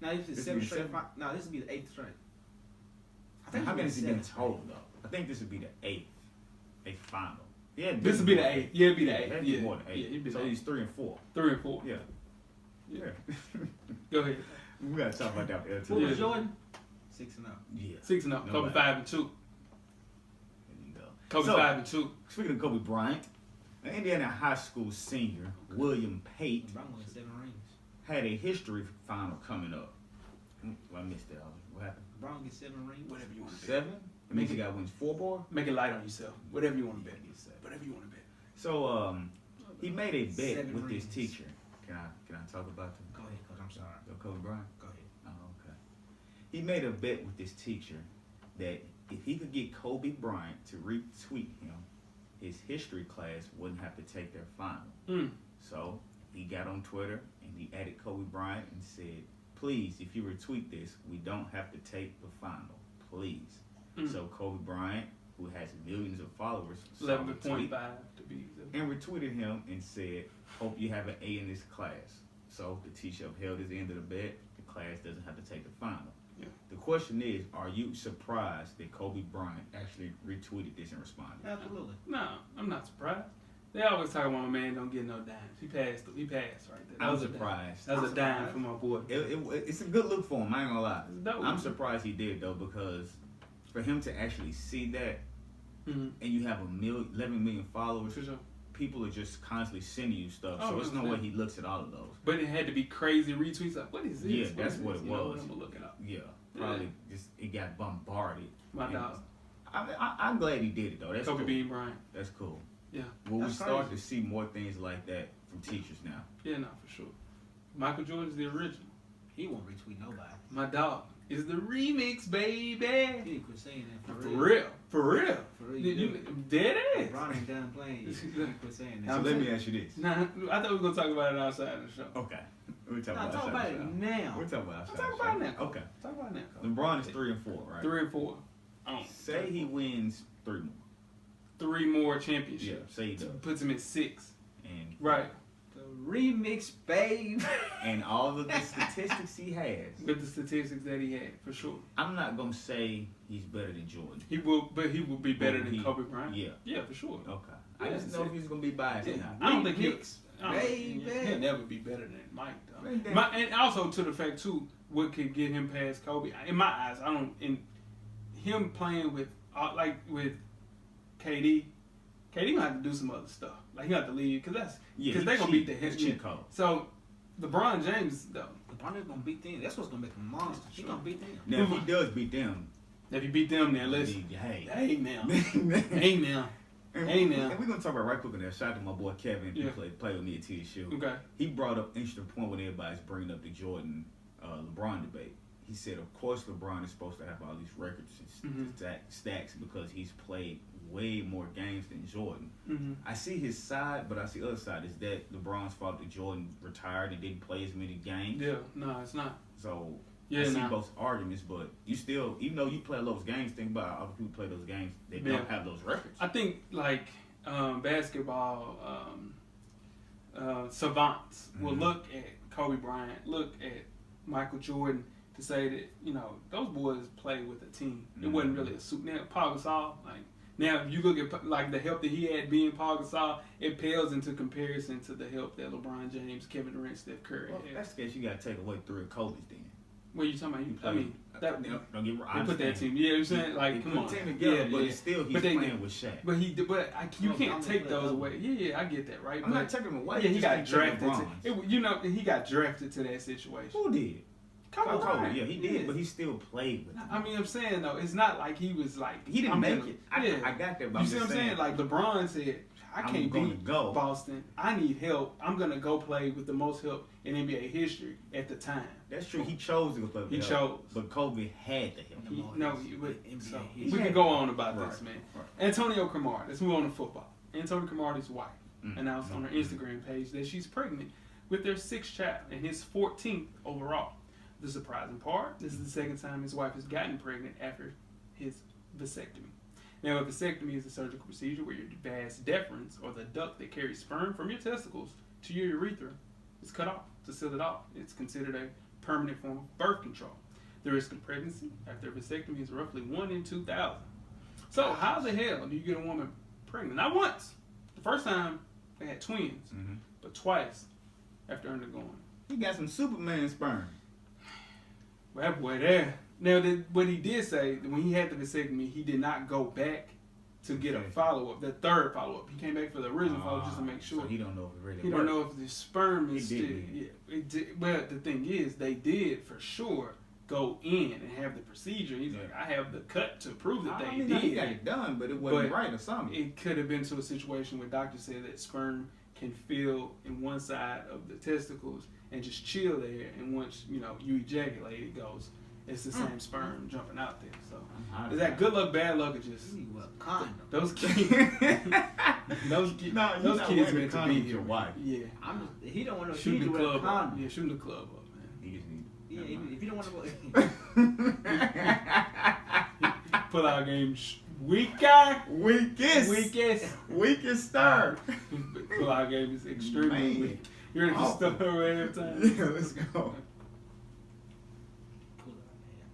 No, this is 7th straight. No, this would be the 8th straight. I think how many has he been total though? I think this would be the 8th final. Yeah, this would be the 8th. Yeah, it'd be the 8th. Yeah, more than 8th. So he's 3 and 4. 3 and 4. Yeah. Go ahead. We gotta talk about that. What was Jordan? 6-0. Yeah. 6-0. Kobe 5-2. There you go. Kobe 5-2. Speaking of Kobe Bryant, an Indiana high school senior, William Pate, had a history final coming up. Well, I missed that. What happened? Brown gets 7 rings. Whatever you want to bet. 7? It means he got wins 4 more? Make it light on yourself. Whatever you want to bet. Whatever you want to bet. So, he made a bet 7 with rings. his teacher. Can I talk about them? Go ahead, Coach. I'm sorry. Kobe Bryant? Go ahead. Oh, okay. He made a bet with his teacher that if he could get Kobe Bryant to retweet him, his history class wouldn't have to take their final. So he got on Twitter and he added Kobe Bryant and said, please, if you retweet this, we don't have to take the final. Please. So Kobe Bryant, who has millions of followers, 11.5 to be exact, and retweeted him and said, hope you have an A in this class. So the teacher upheld his end of the bet. The class doesn't have to take the final. Yeah. The question is, are you surprised that Kobe Bryant actually retweeted this and responded? Absolutely. No, I'm not surprised. They always talk about my man don't get no dimes. He passed right there. I'm surprised. That was a dime for my boy. It's a good look for him, I ain't gonna lie. Dope. I'm surprised he did though, because for him to actually see that, and you have 11 million followers, For sure. people are just constantly sending you stuff. Oh, so it's no way he looks at all of those. But it had to be crazy retweets. Like, what is this? Yeah, that's what it was. I'm gonna look it up. Yeah, probably just it got bombarded. My dog. I'm glad he did it though. That's Kobe cool. Bean Bryant. That's cool. Yeah. Well, we That's start crazy. to see more things like that from teachers now. Yeah, no, for sure. Michael Jordan's the original. He won't retweet nobody. My dog is the remix, baby. He didn't quit saying that For real. For real. For real. You dead ass. LeBron ain't done playing yet. He didn't quit saying that. Now let me ask you this. Nah, I thought we were going to talk about it outside of the show. Okay. We're talking Nah, about talk about it now. We're talking about outside Talk the about show. it now. Okay. Talk about it now. LeBron is 3 and 4, right? 3 and 4. Say he wins 3 more. 3 more championships. Yeah, say he does. Puts him at 6. And Right. The remix, babe. and all of the statistics he has, With the statistics that he had, for sure. I'm not gonna say he's better than Jordan. He will be better Well, than Kobe Bryant. Yeah. Yeah, for sure. Okay. Yeah, I just know if he's gonna be biased or not. I don't think Remix, he'll never be better than Mike, though. Man, damn. And also to the fact too, what could get him past Kobe? In my eyes, I don't. In him playing with with KD, KD gonna have to do some other stuff. Like he gonna have to leave because they're gonna beat the His hit. cheat code. So LeBron James though, LeBron is gonna beat them. That's what's gonna make him a monster. He Sure. gonna beat them. Now if he does beat them, if you beat them, then listen. hey. Hey now, hey now. Hey, now. And we're gonna talk about right quick on that. Shout out to my boy Kevin, who Yeah. played with me at TSU. Okay. He brought up an interesting point when everybody's bringing up the Jordan LeBron debate. He said, of course, LeBron is supposed to have all these records and stacks because he's played way more games than Jordan. Mm-hmm. I see his side, but I see the other side. Is that LeBron's fault that Jordan retired and didn't play as many games? Yeah, no, it's not. So Yeah, I see nah. both arguments, but you still, even though you play those games, think about other people play those games, they Yeah. don't have those records. I think like basketball savants will Mhm. look at Kobe Bryant, look at Michael Jordan to say that those boys play with a team. It wasn't really a suit. Now Paul Gasol, now if you look at like the help that he had being Paul Gasol, it pales into comparison to the help that LeBron James, Kevin Durant, Steph Curry Well, if had. that's the case, you got to take away 3 of Kobe's then. What are you talking about? I mean, that don't get me wrong. I they put that understand. team. You know what I'm saying? Like, He come put on. the team together, Yeah, but yeah. still he's But they- playing with Shaq. You No, can't I'm take gonna those play away. Yeah, I get that, right? I'm but not taking him away. yeah, he just got can't take drafted. LeBron's. He got drafted to that situation. Who did? Kobe Kobe. Bryant. Yeah, he did, but he still played with him. I mean, I'm saying though, it's not like he was like He didn't I'm make gonna- it. Yeah. I got that, but You I'm see just what I'm saying? Like LeBron said, I I'm can't gonna beat go. Boston. I need help. I'm gonna go play with the most help in NBA history at the time. That's true. He chose to go play with He help, chose. but Kobe had to help. He, most no, help. but, NBA so, history. we can go on about Right, this, man. right. Antonio Cromartie. Let's move on to football. Antonio Cromartie's wife announced on her Mhm. Instagram page that she's pregnant with their 6th child and his 14th overall. The surprising part, this is the second time his wife has gotten pregnant after his vasectomy. Now, a vasectomy is a surgical procedure where your vas deferens, or the duct that carries sperm from your testicles to your urethra, is cut off to seal it off. It's considered a permanent form of birth control. The risk of pregnancy after a vasectomy is roughly 1 in 2,000. So, how the hell do you get a woman pregnant? Not once. The first time, they had twins, Mhm. but twice after undergoing. He got some Superman sperm. Well, that boy there. Now, what he did say, when he had the vasectomy, he did not go back to get a Okay. follow-up, the third follow-up. He came back for the original follow-up just to make sure. So he don't know if it really He worked. don't know if the sperm is He still. did. Yeah, it did. Well, the thing is, they did for sure go in and have the procedure. He's like, I have the cut to prove that I they mean, did. he got it done, but it wasn't But right or something. It could have been to a situation where doctors said that sperm can fill in one side of the testicles and just chill there, and once you ejaculate, it goes. It's the same sperm jumping out there. So is that good luck, bad luck, or just You need what, condom? those kids? those No, you're kids not meant wearing to a condom be with your here. wife. Yeah, He don't want to. He shooting need the to wear a club up. condom. Yeah, shooting the club up, man. He just need. Yeah, never mind. if you don't want to. Pull out game weaker. Weakest star. Pull out game is extremely Man. weak. You're in the Oh. store every time. Yeah, let's go. Pull out, man.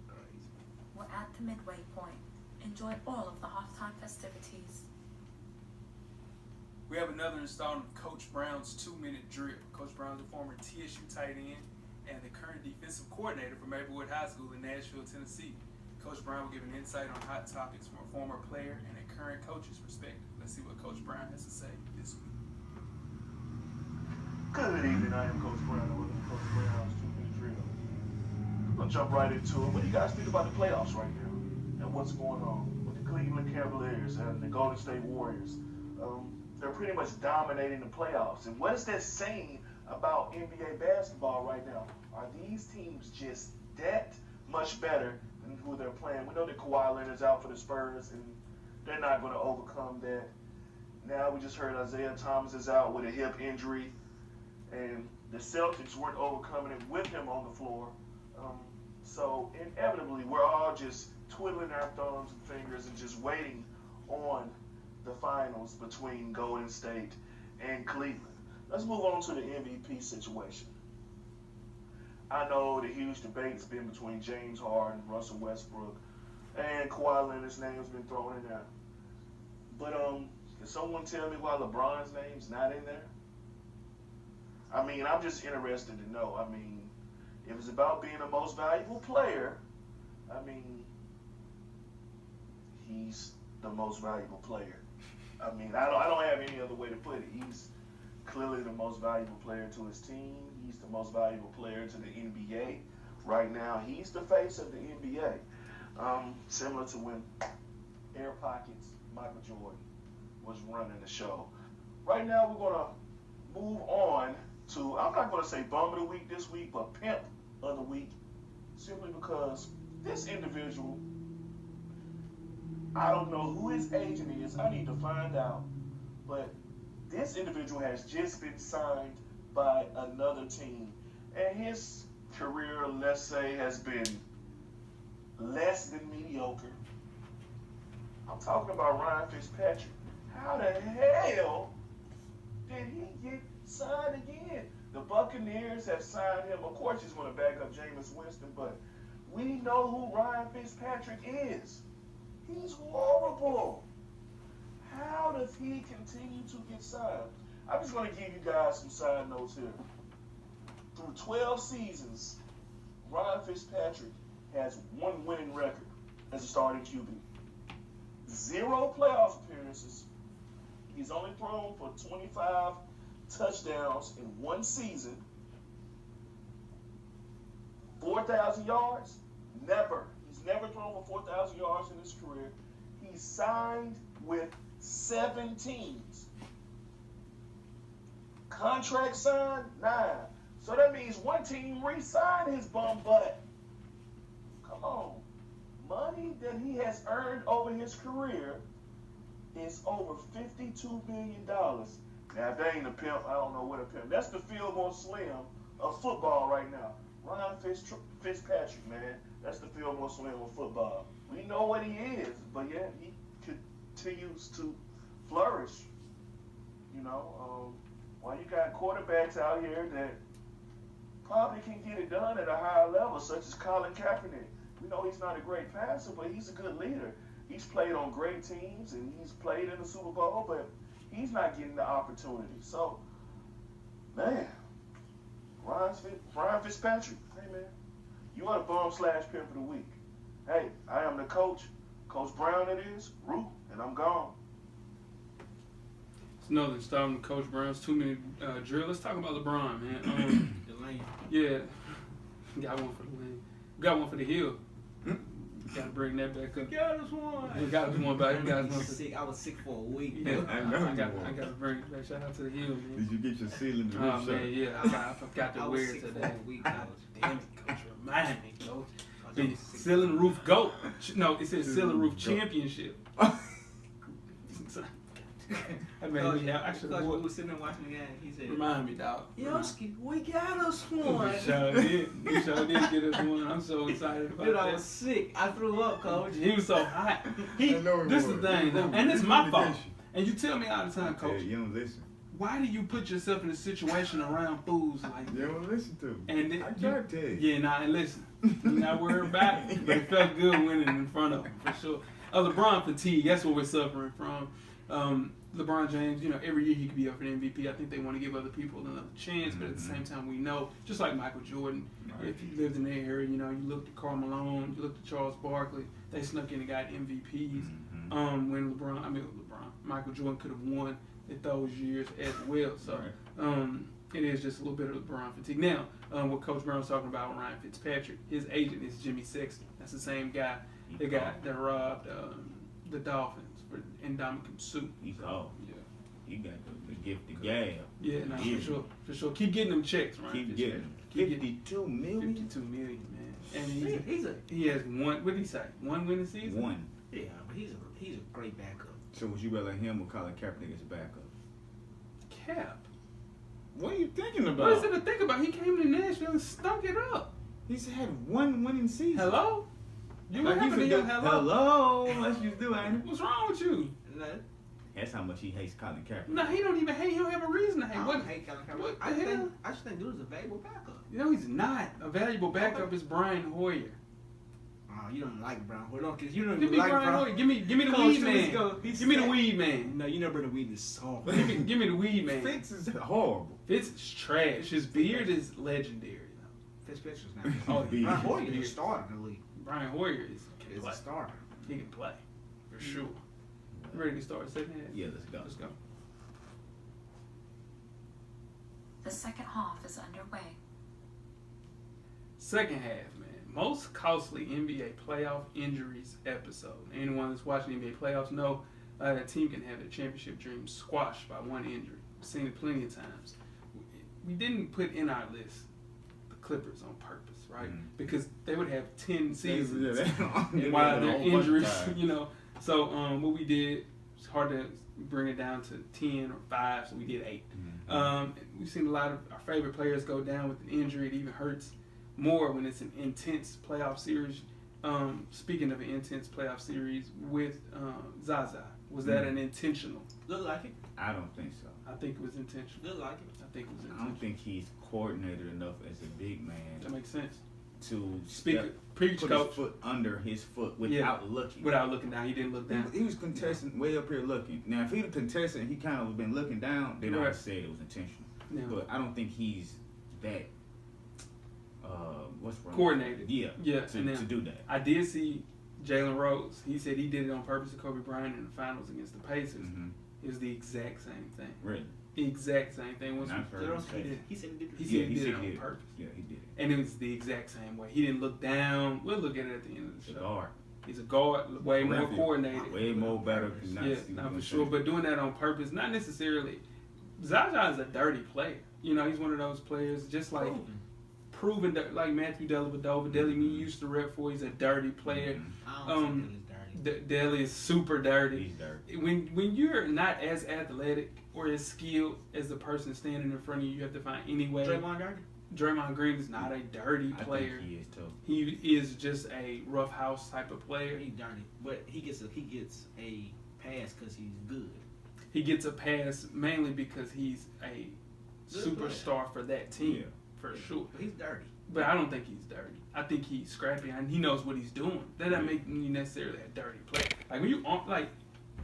Crazy. We're at the midway point. Enjoy all of the halftime festivities. We have another installment of Coach Brown's 2-minute drill. Coach Brown's a former TSU tight end and the current defensive coordinator for Maplewood High School in Nashville, Tennessee. Coach Brown will give an insight on hot topics from a former player and a current coach's perspective. Let's see what Coach Brown has to say this week. Good evening, I am Coach Brown, and welcome to Coach Brown's 2-minute drill. I'm gonna jump right into it. What do you guys think about the playoffs right now? And what's going on with the Cleveland Cavaliers and the Golden State Warriors. They're pretty much dominating the playoffs. And what is that saying about NBA basketball right now? Are these teams just that much better than who they're playing? We know that Kawhi Leonard's out for the Spurs, and they're not going to overcome that. Now we just heard Isaiah Thomas is out with a hip injury, and the Celtics weren't overcoming it with him on the floor. So inevitably, we're all just twiddling our thumbs and fingers and just waiting on the finals between Golden State and Cleveland. Let's move on to the MVP situation. I know the huge debate's been between James Harden, Russell Westbrook, and Kawhi Leonard's name's been thrown in there. But can someone tell me why LeBron's name's not in there? I mean, I'm just interested to know. I mean, if it's about being the most valuable player, I mean, he's the most valuable player. I mean, I don't have any other way to put it. He's clearly the most valuable player to his team. He's the most valuable player to the NBA. Right now, he's the face of the NBA. Similar to when Air Pockets, Michael Jordan, was running the show. Right now, we're going to move on to, I'm not going to say bum of the week this week, but pimp of the week, simply because this individual, I don't know who his agent is. I need to find out. But this individual has just been signed by another team. And his career, let's say, has been less than mediocre. I'm talking about Ryan Fitzpatrick. How the hell did he get signed again? The Buccaneers have signed him. Of course, he's going to back up Jameis Winston, but we know who Ryan Fitzpatrick is. He's horrible. How does he continue to get signed? I'm just going to give you guys some side notes here. Through 12 seasons, Ryan Fitzpatrick has one winning record as a starting QB. 0 playoff appearances. He's only thrown for 25 touchdowns in one season. 4,000 yards? Never. He's never thrown for 4,000 yards in his career. He's signed with 7 teams. Contract signed? 9. So that means one team re-signed his bum butt. Come on. Money that he has earned over his career is over $52 million. Now, if that ain't a pimp, I don't know what a pimp. That's the Fillmore Slim of football right now. Ryan Fitzpatrick, man. That's the Fillmore Slim of football. We know what he is, but yeah, he continues to flourish. You know, while you got quarterbacks out here that probably can get it done at a higher level, such as Colin Kaepernick. We know he's not a great passer, but he's a good leader. He's played on great teams, and he's played in the Super Bowl, but he's not getting the opportunity. So, man, Ryan Fitzpatrick, hey, man, you are the bum/pimp of the week. Hey, I am the coach. Coach Brown it is, Root, and I'm gone. It's another installment of Coach Brown's 2-minute drill. Let's talk about LeBron, man. The lane. Yeah, got one for the lane. Got one for the hill. Got to bring that back up. Got us one. Got us one back. Got us one. Sick. I was sick for a week. Yeah, I know I got you to bring it back. Shout out to the hill, man. Did you get your ceiling to Oh roof man, shut? yeah, I forgot to I wear was it sick today. for a week. I was Damn it, coach, remind me, coach. I The was sick. ceiling roof goat. No, it says ceiling roof championship. I mean, yeah, I should Because we have were sitting there watching the game, he said, remind me, dog. Yoski, we got us one. We sure did. We sure did get us one. I'm so excited about Dude, I that. was sick. I threw up, coach. He was so hot. I know he This is was. the thing, He was. and it's my fault. Vindication. And you tell me all the time, Yeah, coach, you don't listen. why do you put yourself in a situation around fools like You that? don't listen to me. And then I tried to tell you. Yeah, nah, and listen, you're not worried about it, but it felt good winning in front of him, for sure. LeBron fatigue, that's what we're suffering from. LeBron James, you know, every year he could be up for the MVP. I think they want to give other people another chance, but at the same time, we know, just like Michael Jordan, Right. if you lived in that area, you know, you looked at Karl Malone, you looked at Charles Barkley, they snuck in and got MVPs. When Michael Jordan could have won at those years as well. So it is just a little bit of LeBron fatigue. Now, what Coach Brown's talking about, Ryan Fitzpatrick, his agent is Jimmy Sexton. That's the same guy, the guy that robbed the Dolphins for Ndamukong Suh. He called. Yeah. He got the gift of gab. Yeah, no, for sure. Keep getting them checks, right? Keep getting them. 52 million? 52 million, man. And he has one. What did he say? 1 winning season. One. Yeah, but he's a great backup. So would you rather him or Colin Kaepernick as a backup? Cap. What are you thinking about? What is there to think about? He came to Nashville and stunk it up. He's had one winning season. Hello? You what Like happened to he's a him? good- Hello? Let's just do it. What's wrong with you? That's how much he hates Colin Kaepernick. No, he don't even hate. He don't have a reason to hate. I What? don't hate Colin Kaepernick. what the I just hell? think I just think dude is a valuable backup. You know he's not. A valuable backup is Brian Hoyer. Oh, you don't like Brown. Hold on, cause you don't Give even me like Brian Brown. Hoyer. Give me the Come on, weed let's man. go. He's Give me the fat. weed man. No, you never bring the weed this song. give me the weed man. Fitz is horrible. Fitz is trash. His beard is legendary. Fitzpatrick's not. Oh, Beard. Brian Hoyer His is a beard. starter in the league. Brian Hoyer can Is play. a starter. He can play for sure. Ready to start second half? Yeah, let's go. Let's go. The second half is underway. Second half, man. Most costly NBA playoff injuries episode. Anyone that's watching NBA playoffs know that a team can have their championship dreams squashed by one injury. We've seen it plenty of times. We didn't put in our list the Clippers on purpose, right? Because they would have 10 seasons and while their injuries, you know. So what we did, it's hard to bring it down to 10 or 5, so we did 8. We've seen a lot of our favorite players go down with an injury. It even hurts more when it's an intense playoff series. Speaking of an intense playoff series with Zaza, was that an intentional? Look like it. I don't think so. I think it was intentional. Look like it. I think it was I intentional. don't think he's coordinated enough as a big man That makes sense. to Preach, put coach. his foot under his foot without looking. Without looking down, he didn't look down. He was contesting way up here looking. Now, if he'd have contested and he kind of been looking down, then I would have said it was intentional. Yeah. But I don't think he's that, what's wrong? Coordinated. Yeah, Yeah, to, and then to do that. I did see Jalen Rose. He said he did it on purpose to Kobe Bryant in the finals against the Pacers. It was the exact same thing. Really? The exact same thing. And I've heard him say that. He said he did. He said he did it on purpose. Yeah, he did it. And it was the exact same way. He didn't look down. We'll look at it at the end of the He's a show. guard. He's a guard, way more Referee. coordinated. Way more better than not Yeah, see not what for I'm sure. saying. But doing that on purpose, not necessarily. Zaza is a dirty player. You know, he's one of those players, just like proven like Matthew Dellavedova. Deli me used to rep for. He's a dirty player. I don't think he's dirty. Deli is super dirty. He's dirty. When you're not as athletic or as skilled as the person standing in front of you, you have to find any way. Draymond dirty? Draymond Green is not a dirty I player. think he is too. He is just a rough house type of player. He's dirty, but he gets a pass because he's good. He gets a pass mainly because he's a Good superstar for that team, Yeah. for sure. But he's dirty. But I don't think he's dirty. I think he's scrappy and he knows what he's doing. That doesn't make you necessarily a dirty player. Like when you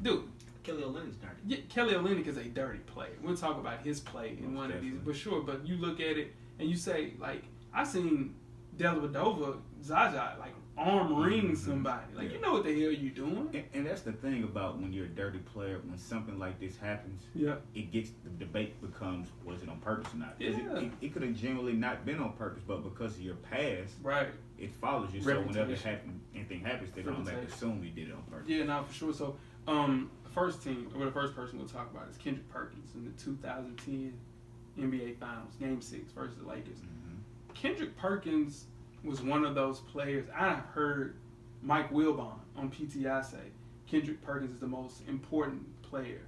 dude, Kelly Olynyk's dirty. yeah, Kelly Olynyk is a dirty player. We'll talk about his play in Most one of these, definitely. but sure. But you look at it and you say, like, I seen Dellavedova, Zaza, like arm ring somebody. Like, you know what the hell you doing? And that's the thing about when you're a dirty player, when something like this happens, Yeah. it gets, the debate becomes, was it on purpose or not? 'Cause Yeah. It could have generally not been on purpose, but because of your past, Right. it follows you. So whenever Reputation. anything happens, they don't Reputation. assume you did it on purpose. Yeah, no, for sure. So, the first team, or the first person we'll talk about is Kendrick Perkins in the 2010 NBA Finals, Game 6 versus the Lakers. Kendrick Perkins was one of those players. I heard Mike Wilbon on PTI say Kendrick Perkins is the most important player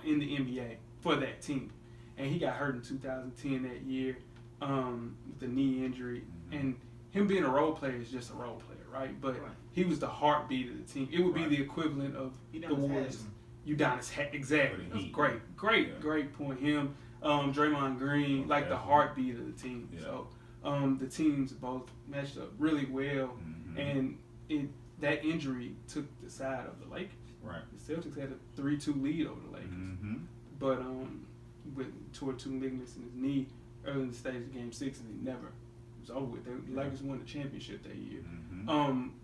in the NBA for that team. And he got hurt in 2010 that year with a knee injury. And him being a role player is just a role player, right? But he was the heartbeat of the team. It would be the equivalent of the Warriors. Udonis, exactly. That's great point. Him, Draymond Green, like the heartbeat of the team. Yeah. So the teams both matched up really well, and that injury took the side of the Lakers. Right. The Celtics had a 3-2 lead over the Lakers, but with toward two ligaments in his knee early in the stage of Game 6, and it was over with. The Lakers won the championship that year.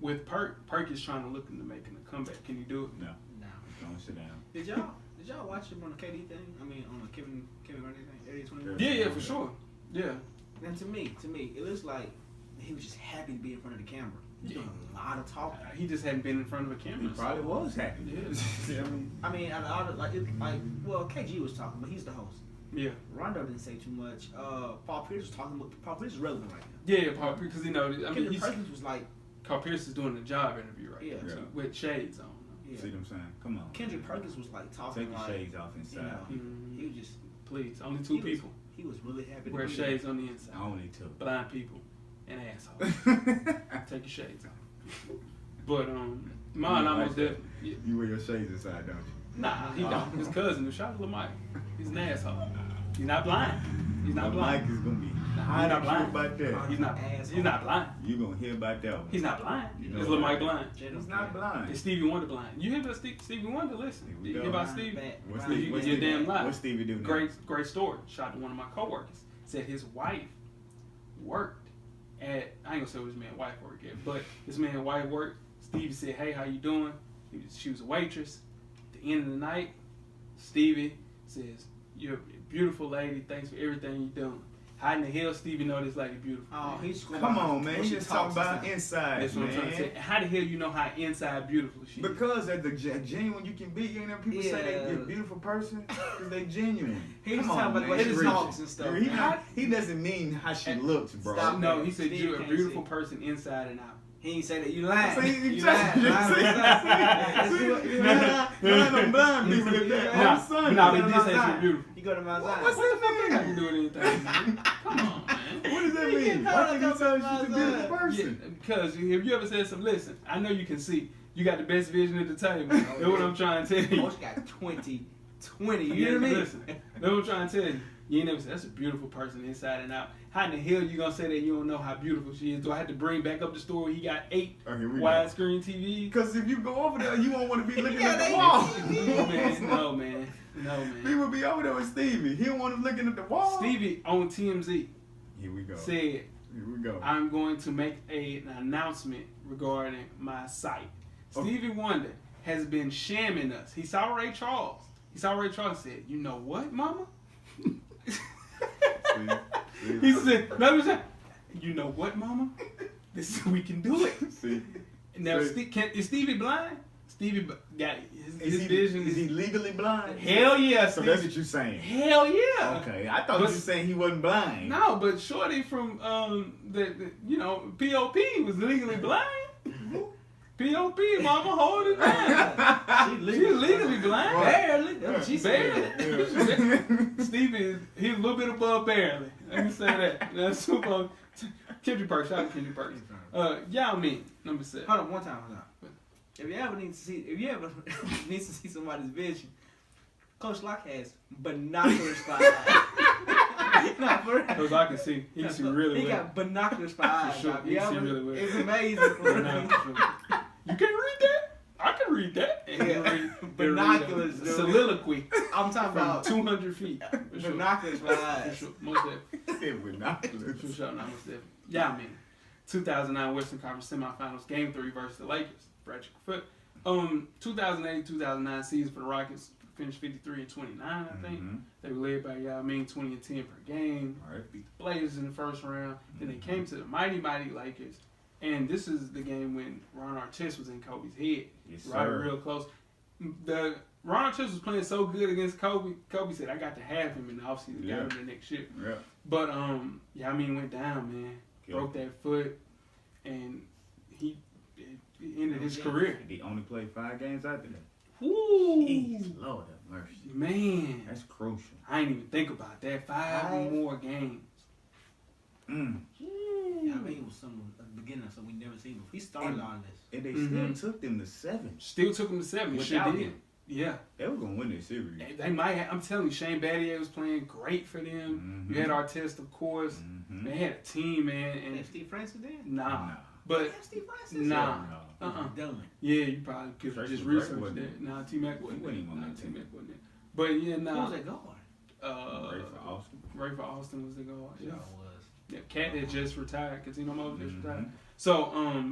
With Perk is trying to look into making a comeback. Can he do it? No. No. Don't sit down. Did y'all watch him on the KD thing? I mean, on the Kevin Garnett thing, Area 21? Yeah, for sure. Yeah. And to me, it looks like he was just happy to be in front of the camera. He doing a lot of talking. He just hadn't been in front of a He camera. probably was happy. Yeah. I mean, out of all the, well, KG was talking, but he's the host. Yeah. Rondo didn't say too much. Paul Pierce was talking, but Paul Pierce is relevant right now. Yeah, Paul, because Kendrick Perkins was like, Paul Pierce is doing a job interview right Yeah. now Yeah. with shades on. yeah. See what I'm saying? Come on. Kendrick Perkins was like talking Take your like, shades off inside. you know, Mhm. he was just Please, only two people He was really happy. wear to be there. shades on the inside. Only two. Blind people and assholes. Take your shades off. But mine You almost like that? definitely. You wear your shades inside, don't you? Nah, he don't. His cousin, shout out to Mike. He's an asshole. He's not blind. He's not blind. Mike is gonna be Nah, hot he's not and blind. true about that. He's not. He's not blind. You gonna hear about that one. He's not blind. You know Is Lil Mike that. blind? He's not blind. Is Stevie Wonder blind? You hear about Stevie Wonder? Listen. Here we You go. hear about Blind, Stevie? bad, What's blind, Stevie? What's You're Stevie? damn lie. What's Stevie do now? Great story. Shot to one of my coworkers. Said his wife worked at. I ain't gonna say what his man wife worked at, but his man wife worked. Stevie said, "Hey, how you doing?" She was a waitress. At the end of the night, Stevie says, "You're a beautiful lady. Thanks for everything you're doing." How in the hell Stevie know this lady beautiful? Oh, he's going Come about on, man. what You she just talking talks about and inside, That's what I'm trying to say. man. How the hell you know how inside beautiful she is? Because at the genuine you can be, you know, people say they Yeah. get a beautiful person because they genuine. He's Come talking on, about man. what she Rich. talks and stuff. He doesn't mean how she looks, bro. Stop. No, he said Steve you're a can't beautiful see. person inside and out. He ain't say that. You lying. See, You you lying. see, Lying. None of blind people at that. Nah, I'm son. nah, You they go to did Mount say she's Zion. beautiful. You go to Mount Zion. What's that I mean? can do anything, man. Come on, man. What does that He mean? getting Why hurt can't you up tell in she's a my beautiful son. Yeah, person? because if you ever said something, listen, I know you can see. You got the best vision at the table. That's what I'm trying to tell you. Coach got 20. You hear me? Listen, that's what I'm trying to tell you. You ain't never said that's a beautiful person inside and out. How in the hell you gonna say that you don't know how beautiful she is? Do I have to bring back up the story where he got 8 Oh, here we go. widescreen TVs? Because if you go over there, you won't want to be looking Yeah, at the they- wall. No, man. People be over there with Stevie. He don't want to looking at the wall. Stevie on TMZ Here we go. said, Here we go. I'm going to make an announcement regarding my site. Stevie Wonder has been shamming us. He saw Ray Charles. And said, you know what, mama? See? He said, no, you know what, mama? We can do it. See? Now, See? is Stevie blind? Stevie got his vision. Is he legally blind? Hell yeah, So Stevie. that's what you're saying. Hell yeah. Okay, I thought you But- were saying he wasn't blind. No, but Shorty from POP was legally blind. POP, mama, hold it down. She's legally blind. Barely. That's what she said. Barely. Stevie, he's a little bit above barely. Let me say that. That's super. Kendrick Perkins, shout out to Kendrick Perkins. Yao Ming, number 7. Hold on, one time. If you ever need to see somebody's vision, Coach Locke has binoculars for eyes. No, for real. Because I can see. He can see really He well. got binoculars for eyes. sure. dog. He You can see ever- really well. It's amazing. For real. You can read that? I can read that. And he Yeah. read Binoculars, a dude. soliloquy I'm talking from about 200 feet. For sure. binoculars for For eyes. sure. Most definitely. Said binoculars. For sure. No, most definitely. Yao Ming. 2009 Western Conference Semifinals, Game 3 versus the Lakers. Fractured foot. 2008-2009 season for the Rockets finished 53-29, I think. Mhm. They were led by Yao Ming, 20 and 10 per game. All right. Beat the Blazers in the first round. Then they came to the mighty Lakers. And this is the game when Ron Artest was in Kobe's head. Yes, Right, sir. real close. The Ron Artest was playing so good against Kobe. Kobe said, I got to have him in the offseason. Yeah. Got him the next year. Yeah. But Yao Ming went down, man. Yeah. Broke that foot. And he ended his career. He only played 5 games after that. Woo! Jeez, Lord have mercy. Man. That's crucial. I ain't even think about that. 5 more games. Mm. Yeah, I mean, it was some beginner, so we never seen before. He started on this. And they Mhm. still took them to 7. Still took him to 7. Sure Without did. him. Yeah. They were gonna win this series. They might have, I'm telling you, Shane Battier was playing great for them. Mhm. You had Artest, of course. Mhm. They had a team, man. And And Steve Francis then? nah. Nah. But Yeah, Steve Francis. Nah. No. Done. yeah, you probably could have Tracy just McGrady researched wasn't that. there. Nah, T-Mac wasn't He wasn't there. even on Nah, that team. T-Mac wasn't there. But yeah, Who nah. was that guard? Ray for Austin. Ray for Austin was the guard. Yeah. Sure was. Yeah, Cat that just retired. Casino Mode just Mhm. retired. So,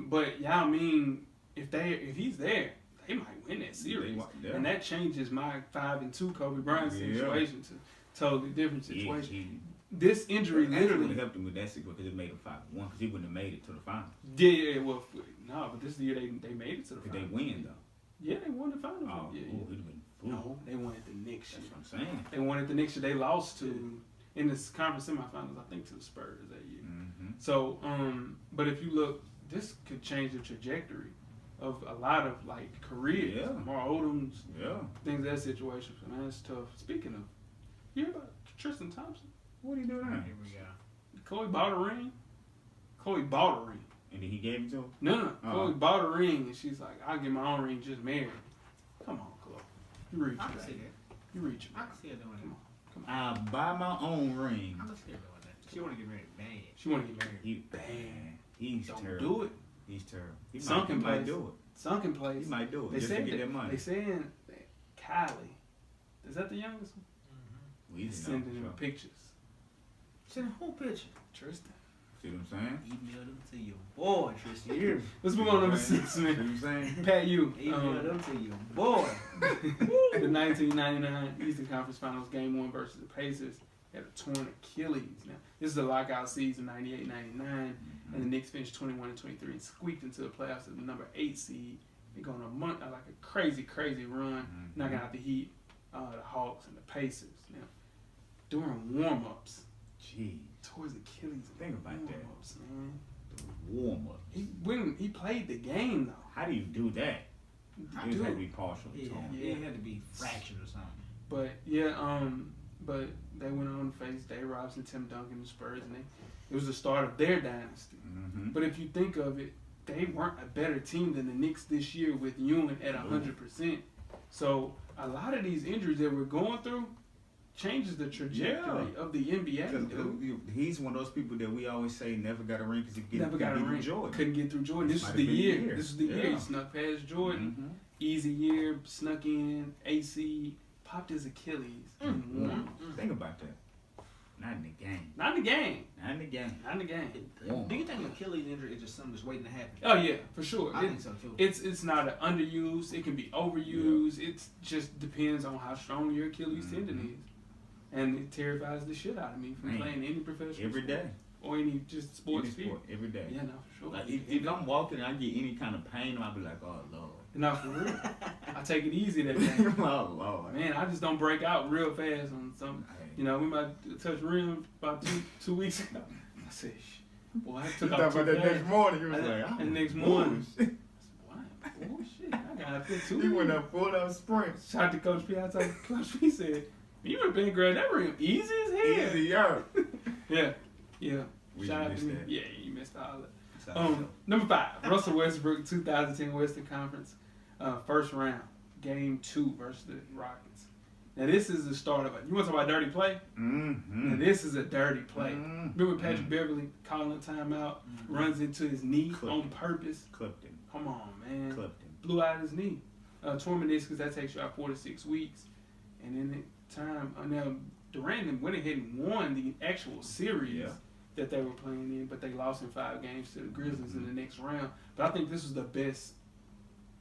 but Yao Ming, if he's there, they might win that series. Yeah. And that changes my 5-2 Kobe Bryant Yeah. situation to totally different Yeah, situation. this injury would have literally helped him with that sequence because it made him 5-1 because he wouldn't have made it to the final. Yeah, well, no, but this year they made it to the Could final. they win though? Yeah, they won the final. Oh, yeah, ooh, it'd have been. Ooh. No, they won it the next year. That's what I'm saying. They won it the next year. They lost to in the conference semifinals, I think, to the Spurs that year. Mm-hmm. So, but if you look, this could change the trajectory of a lot of like careers, Yeah. Lamar Odom's, Yeah. things of that situation. So, man, it's tough. Speaking of, you hear about Tristan Thompson? What are you doing now? Here we go. Chloe bought a ring. Chloe bought a ring. And then he gave it to him. No. Oh. Chloe bought a ring, and she's like, "I'll get my own ring, just married." Come on, Chloe. You reach I your can see bag. that. You reach your I bag. can see her doing Come that. on. I buy my own ring. I can see her doing that. She want to get married bad. She want to get married. He bad. He's Don't terrible. do it. He's terrible. He Sunken might place. do Sunken it. place. He might do it They just to said get that money. They saying that Kylie, is that the youngest one? We Is didn't know sending for him sure. pictures. Send a whole picture. Tristan. See what I'm saying? Email them to your boy, Tristan. You hear me? Let's move on to number See 6, what man. I'm saying? Pat, you. Email them to your boy. The 1999 Eastern Conference Finals, Game 1 versus the Pacers, had a torn Achilles. Now, this is a lockout season, 98-99, and the Knicks finished 21-23 and squeaked into the playoffs as the number 8 seed. They're going on like a crazy run, knocking out the Heat, the Hawks, and the Pacers. Now, during warm-ups, Jeez. tore his Achilles. Think about that. Warm-ups, man. Warm up. He played the game though. How do you do that? I You just do. have to be partial. Yeah, torn. yeah, it had to be fractured or something. But yeah, but they went on to face Dave Robinson, Tim Duncan, the Spurs, and it was the start of their dynasty. Mm-hmm. But if you think of it, they weren't a better team than the Knicks this year with Ewing at 100%. So a lot of these injuries that we're going through changes the trajectory of the NBA. Dude. He's one of those people that we always say never got a ring because he Never got a ring. Jordan. Couldn't get through Jordan. This Might was have the been the year. year. This was the year Yeah. he snuck past Jordan. Mm-hmm. Easy year, snuck in, AC, popped his Achilles. And won. Think about that. Not in the game. Not in the game. Not in the game. Not in the game. Do you think an Achilles injury is just something that's waiting to happen? Oh yeah, for sure. I think so too. It's not an underused. It can be overused. It just depends on how strong your Achilles tendon is, and it terrifies the shit out of me from Man. playing any professional Every sport day. or any just sports Any field. sport, every day. Yeah, no, for sure. Like if I'm walking and I get any kind of pain, I'll be like, oh Lord. No, for real. I take it easy that day. Oh Lord. Man, I just don't break out real fast on something. You know, we might touch rim about two weeks ago. I said, boy, I took off too fast. morning, you was like, and next morning. Oh shit, I got to He went up full out sprint. Shout out to Coach P. I told Coach P said, you would have been grab that rim easy as hell. Easy, yo. Yeah. We Shout out missed to me. that. Yeah, you missed all that. Number 5, Russell Westbrook, 2010 Western Conference, first round, Game 2 versus the Rockets. Now this is the start of it. You want to talk about dirty play? Mm-hmm. Now this is a dirty play. Mm-hmm. Remember Patrick Beverly calling a timeout, runs into his knee Clipped on him. purpose? Clipped him. Come on, man. Clipped him. Blew out his knee. Torn meniscus, that takes you out 4 to 6 weeks. And in the time, now Durant went ahead and won the actual series that they were playing in, but they lost in 5 games to the Grizzlies in the next round. But I think this was the best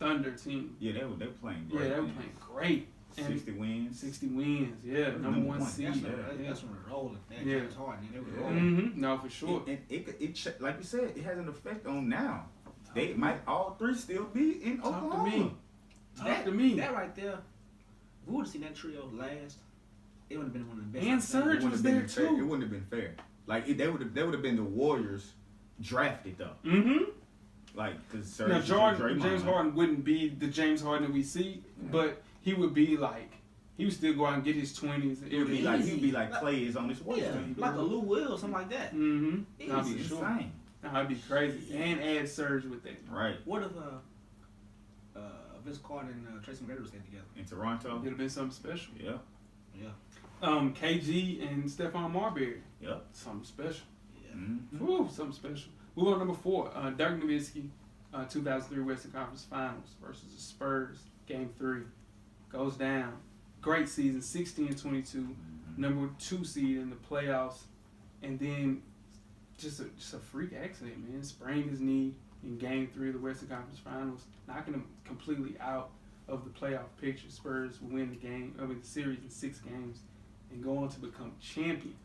Thunder team. Yeah, they were playing Yeah, great. they were man. playing great. And 60 wins. 60 wins, yeah. Number Number one one. seed. That's when we're rolling. That Yeah. James Harden, they were rolling. Mm-hmm. No, for sure. And it like you said, it has an effect on now. They might all 3 still be in Talk Oklahoma. to me. Talk to me. That right there, if we would have seen that trio last, it would have been one of the best. And I've seen. Serge It wouldn't was have been there fair. too. It wouldn't have been fair. Like they would have been the Warriors drafted though. Mm-hmm. Like because Now, James Harden wouldn't be the James Harden that we see, but he would be like, he would still go out and get his 20s. He'd be like Clay is on this Warriors Yeah, team. like a Lou Will, something like that. Mm-hmm. No, It'd be for sure. insane. No, it'd be crazy. And add Serge with that. Right. What if Vince Carter and Tracy McGrady stayed together? In Toronto. It'd have been something special. Yeah. Yeah. KG and Stephon Marbury. Yep. Something special. Yeah. Mm-hmm. Woo, something special. Move on to number 4. Dirk Nowitzki, 2003 Western Conference Finals versus the Spurs. Game 3. Goes down. Great season, 16-22. Number 2 seed in the playoffs. And then just a freak accident, man. Sprained his knee in Game 3 of the Western Conference Finals, knocking him completely out of the playoff picture. Spurs will win the series in 6 games and go on to become champions.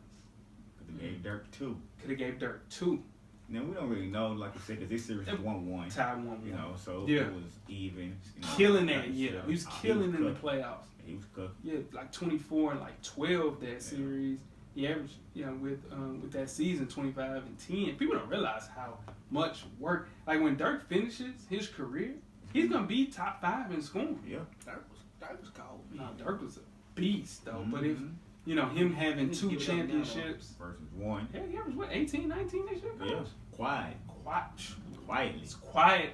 Could have gave Dirk 2. Could have gave Dirk 2. Now we don't really know, like I said, because this series was 1-1. Tied 1-1. You know, so Yeah. it was even. You know, Killing that, yeah. He was killing in the cooking. playoffs. He was cooking. Yeah, like 24 and like 12 that series. He averaged, with that season, 25 and 10. People don't realize how much work. Like when Dirk finishes his career, he's gonna be top 5 in scoring. Yeah. Dirk was cold. No, Dirk was a beast though. Mm-hmm. But if him having 2 Give it up now, championships Versus 1. hell, he averaged what, 18, 19 this year? Yeah. Quiet. Quietly. It's quiet.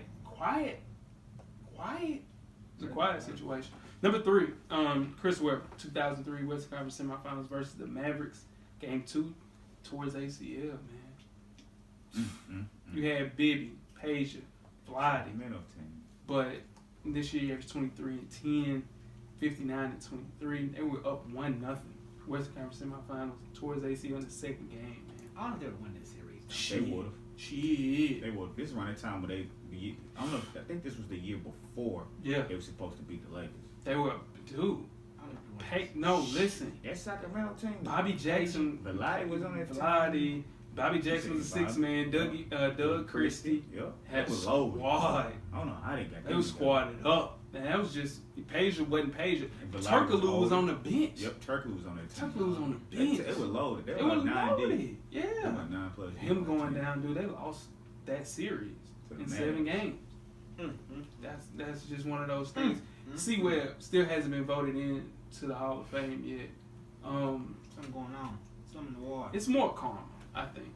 It's a quiet situation. Number 3, Chris Webber, 2003 Western Conference Semifinals versus the Mavericks. Game 2 towards ACL, man. You had Bibby, Peja, Vlade, but this year he averaged 23 and 10, 59 and 23. They were up 1-0. Western Conference Semifinals towards ACL in the second game, man. I don't know if they would win this series. Shit. They would have. Shit. They would. This is around the time where I don't know. I think this was the year before. Yeah. They were supposed to beat the Lakers. They were, dude. I don't know if they win this. No, listen. That Sacramento team. Bobby Jackson, Vlade was on that team. Vlade, Bobby Jackson was a Bobby. 6-man. Doug Christie Yep. had That was squad. loaded. I don't know how they got that. They was squatted up. Man, that was just Peja wasn't Peja. And Vlade Turkaloo was older. on the bench. Yep, Turkey was on that team. Turkaloo was on the bench. It was loaded. They It were was like 9 loaded. deep. They Yeah. were like 9+ Him deep. going down, dude. They lost that series To the in 7 games. Mm-hmm. That's just one of those things. C-Web still hasn't been voted in to the Hall of Fame yet. Something going on. Something in the water. It's more karma, I think,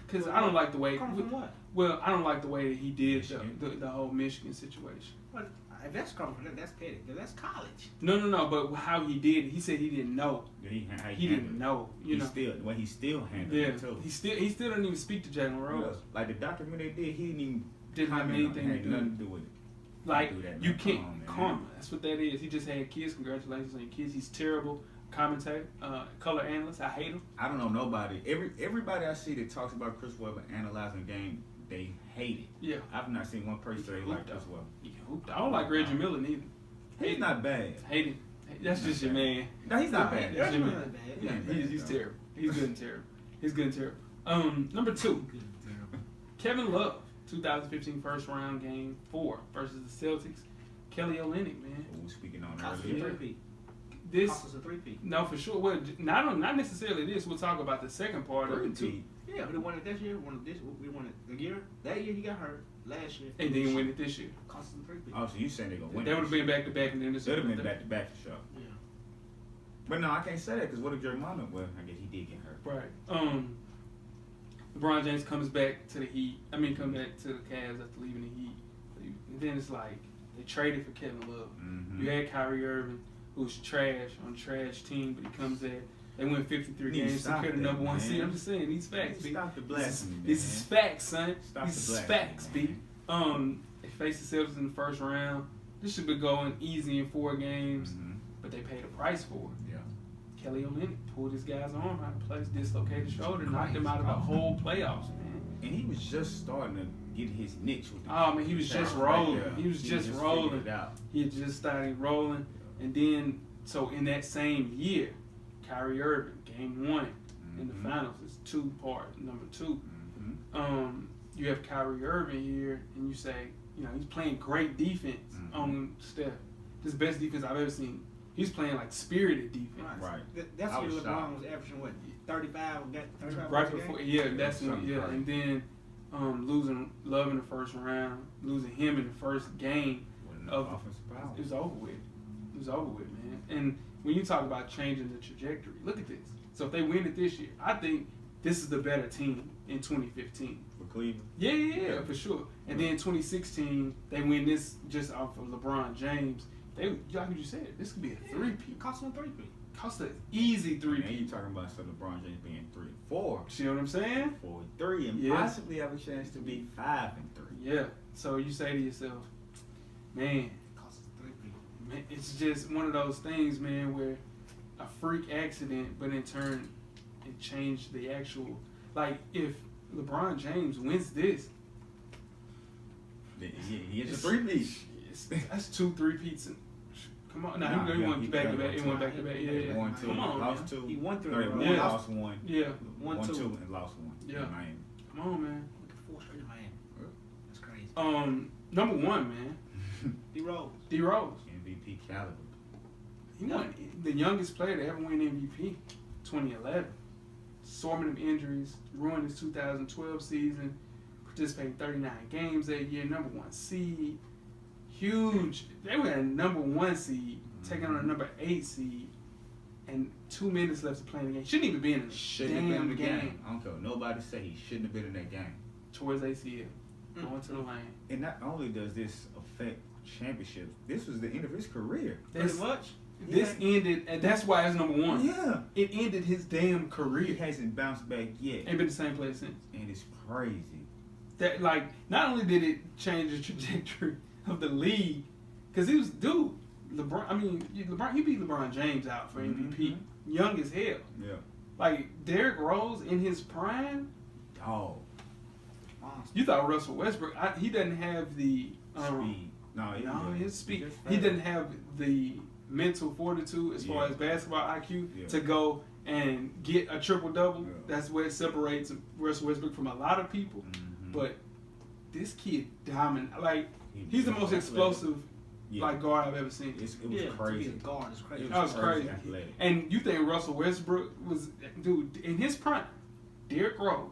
because I don't like the way. Karma from what? Well, I don't like the way that he did Michigan. the whole Michigan situation. But if that's karma for that, that's petty. That's college. No. But how he did it, he said he didn't know. Yeah, He didn't know. You know. He still handled Yeah. it too. He still didn't even speak to Jalen Yeah. Rose. Like the documentary did, he didn't Didn't have comment on it. anything to Had do. nothing to do with it. Like do that, you man. can't Come on, man. karma. That's what that is. He just had kids. Congratulations on your kids. He's terrible commentator, color analyst. I hate him. I don't know nobody. Everybody I see that talks about Chris Webber analyzing the game, they hate it. Yeah. I've not seen one person say like Chris Webber. He can hoop. I don't like Reggie Miller neither. He's not bad. Hate him. That's just your man. No, he's not bad. That's your Reggie man. Miller bad. He's terrible. He's good and terrible. Number 2, Kevin Love, 2015 first round game 4 versus the Celtics. Kelly Olynyk, man. Who was speaking on Cost us a earlier. three-peat. This Cost us a three-peat. no for sure. Well, not necessarily this. We'll talk about the second part of it too, Yeah, but he won it this year. We won it the year. That year he got hurt. Last year. and then win it this year. Cost us a three-peat. Oh, so you saying they're gonna win? That would have been back to back, and then this They'd have would been back to back for sure. Yeah. But no, I can't say that because what if Draymond? Well, I guess he did get hurt. Right. LeBron James comes back to the Heat. Comes back to the Cavs after leaving the Heat. And then it's like they traded for Kevin Love. Mm-hmm. You had Kyrie Irving, who's trash on a trash team, but he comes in. They win 53 Need to games, stop secure the that, number 1 man. seed. I'm just saying these facts, B. Stop the blasphemy, man. This is facts, son. Stop This the is blasphemy, facts, B. man. They faced the Celtics in the first round. This should be going easy in 4 games, Mhm. but they paid a price for it. Yeah. Kelly Olynyk pulled his guy's arm out of place, dislocated shoulder, knocked him out of the whole playoffs, man. And he was just starting to get his niche with the Oh, man, he was just right rolling. there. He was just figured rolling. it out. He had just started rolling, and then so in that same year, Kyrie Irving, game 1 in the Mhm. finals, is 2-part, number 2. Mhm. You have Kyrie Irving here, and you say, he's playing great defense Mhm. on Steph. This is the best defense I've ever seen. He's playing like spirited defense. Right. That's I when was LeBron shocked. was averaging what 35. Got 35 Right points a before, game? yeah, that's when, something yeah, crazy. and then losing Love in the first round, losing him in the first game, Wasn't of- enough offensive power. it was over with. It was over with, man. And when you talk about changing the trajectory, look at this. So if they win it this year, I think this is the better team in 2015. For Cleveland. Yeah, for sure. And then 2016, they win this just off of LeBron James. Like you said, this could be a 3-peat. Cost them a three-peat. Cost an easy And you 3-peat. talking about so LeBron James being 3-4, See what I'm saying? 4-3, and Yeah. possibly have a chance to be 5-3. Yeah. So you say to yourself, man, Cost us a three-peat. man, it's just one of those things, man, where a freak accident, but in turn, it changed the actual. Like if LeBron James wins this, He is a 3-peat. that's 2 3-peats. Come on. Nah, he won back to back. He won back to back. Yeah. Won 2, Come on, lost man. 2. He won 3. No, he won, Yeah. lost 1. Yeah. Won 2. and lost 1. Yeah. In Miami. Come on, man. With the 4 straight in Miami. That's crazy. Number 1, man. D Rose. D Rose. MVP caliber. He won the youngest player to ever win MVP, 2011. Assortment of injuries, ruined his 2012 season, participated in 39 games that year, number 1 seed. Huge. They were a number 1 seed, taking on a number 8 seed, and 2 minutes left to play in the game. Shouldn't even be in the Shouldn't have been in damn the game. game. I don't care what nobody say, he shouldn't have been in that game. Towards ACL, going to the lane. And not only does this affect championships, this was the end of his career. Pretty much. This ended, and that's why it's number 1. Yeah. It ended his damn He career. hasn't bounced back yet. Ain't been the same place since. And it's crazy. That, like, not only did it change the trajectory of the league, because he was, dude, LeBron, he beat LeBron James out for MVP. Young as hell. Yeah. Like, Derrick Rose in his prime, Dog. you thought Russell Westbrook, he doesn't have the Speed. No, his speed. just He fast. doesn't have the mental fortitude as far Yeah. as basketball IQ Yeah. to go and get a triple-double. Yeah. That's what separates Russell Westbrook from a lot of people. Mhm. But this kid dominant. Like, He he's the was most athletic. explosive Yeah. like guard I've ever seen. It was To crazy. be a guard is crazy. It That was crazy. athletic. And you think Russell Westbrook was, dude, in his prime, Derrick Rose,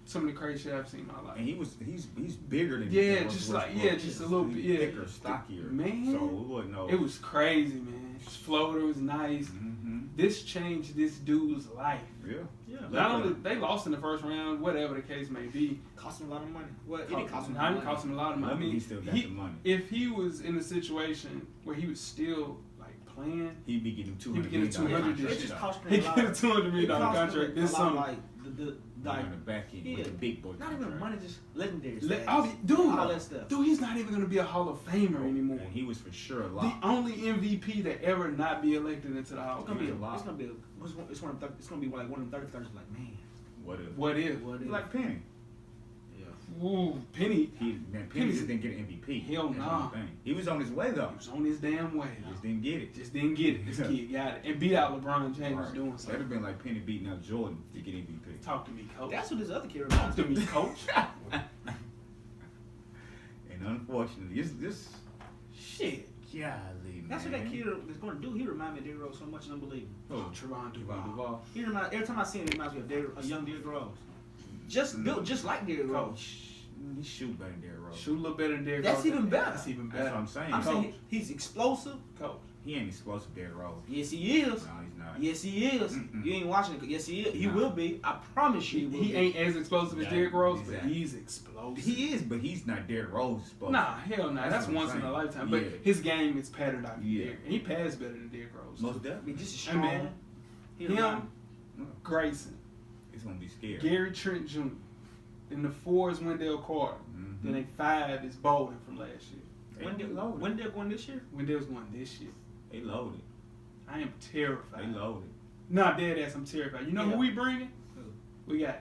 some of the crazy shit I've seen in my life. And he's bigger than Yeah, Russell just like, Westbrook. just a little bit, yeah. Thicker, stockier. Man. So it wasn't no. It was crazy, man. His floater was nice. Mm-hmm. This changed this dude's life. Yeah. Yeah. Not only they lost in the first round, whatever the case may be. Cost him a lot of money. Well, it didn't cost him a lot Now of it money. cost him a lot of money. I Luckily, mean, he still got the money. if he was in a situation where he was still like playing, He'd be getting He'd be getting $200 $200 million. this It just year. cost him he a lot. get a $200 million It cost him contract a this lot, summer. like Like on the back end with the big boy not even contract. money, just legendary Dude, status. All that stuff. dude, he's not even gonna be a Hall of Famer anymore. And he was for sure a The lot. only MVP to ever not be elected into the Hall It's of gonna be Fame. it's gonna be like one of them 30 like, man. What if? What if? What if? Like Penny. Yeah. Ooh, Penny. Penny just didn't get an MVP. Hell That's nah. the thing. He was on his way though. He was on his damn way. He just didn't get it. Just didn't get it. This kid got it. And beat out LeBron James Right. doing That'd something. have been like Penny beating out Jordan to get MVP. Talk to me, coach. That's what this other kid Talk reminds to me. me, coach. And unfortunately, this Shit. golly, man. That's what that kid is going to do. He reminds me of Derrick Rose so much, it's unbelievable. Oh, Trevon Javon Duval. Duval. Every time I see him, it reminds me of a young Derrick Rose. Just built just like Derrick Rose. Coach. He shoot better than Derrick Rose. Shoot a little better than Derrick That's Rose. even better. That's even That's better. what I'm saying. I'm Coach. saying he's explosive. Coach. He ain't explosive Derrick Rose. Yes, he is. No, he's not. Yes, he is. Mm-mm. You ain't watching it. Yes, he is. He Nah. will be. I promise you. He will be. ain't as explosive as Yeah, Derrick Rose, but exactly. he's explosive. He is, but he's not Derrick Rose explosive. Nah, hell no. That's what I'm once in a saying. lifetime. But Yeah. his game is patterned after Yeah. Derrick. And he passed better than Derrick Rose. Most I definitely. mean, just as Hey, strong. man. He Him, remind- Grayson, It's gonna be scary. Gary Trent Jr. Then the 4 is Wendell Carter. Mhm. Then they 5 is Bolden from last year. When they're going this year? Wendell's going this year. They loaded. I am terrified. They loaded. Nah, dead ass, I'm terrified. You know Yeah. who we bringing? Who? We got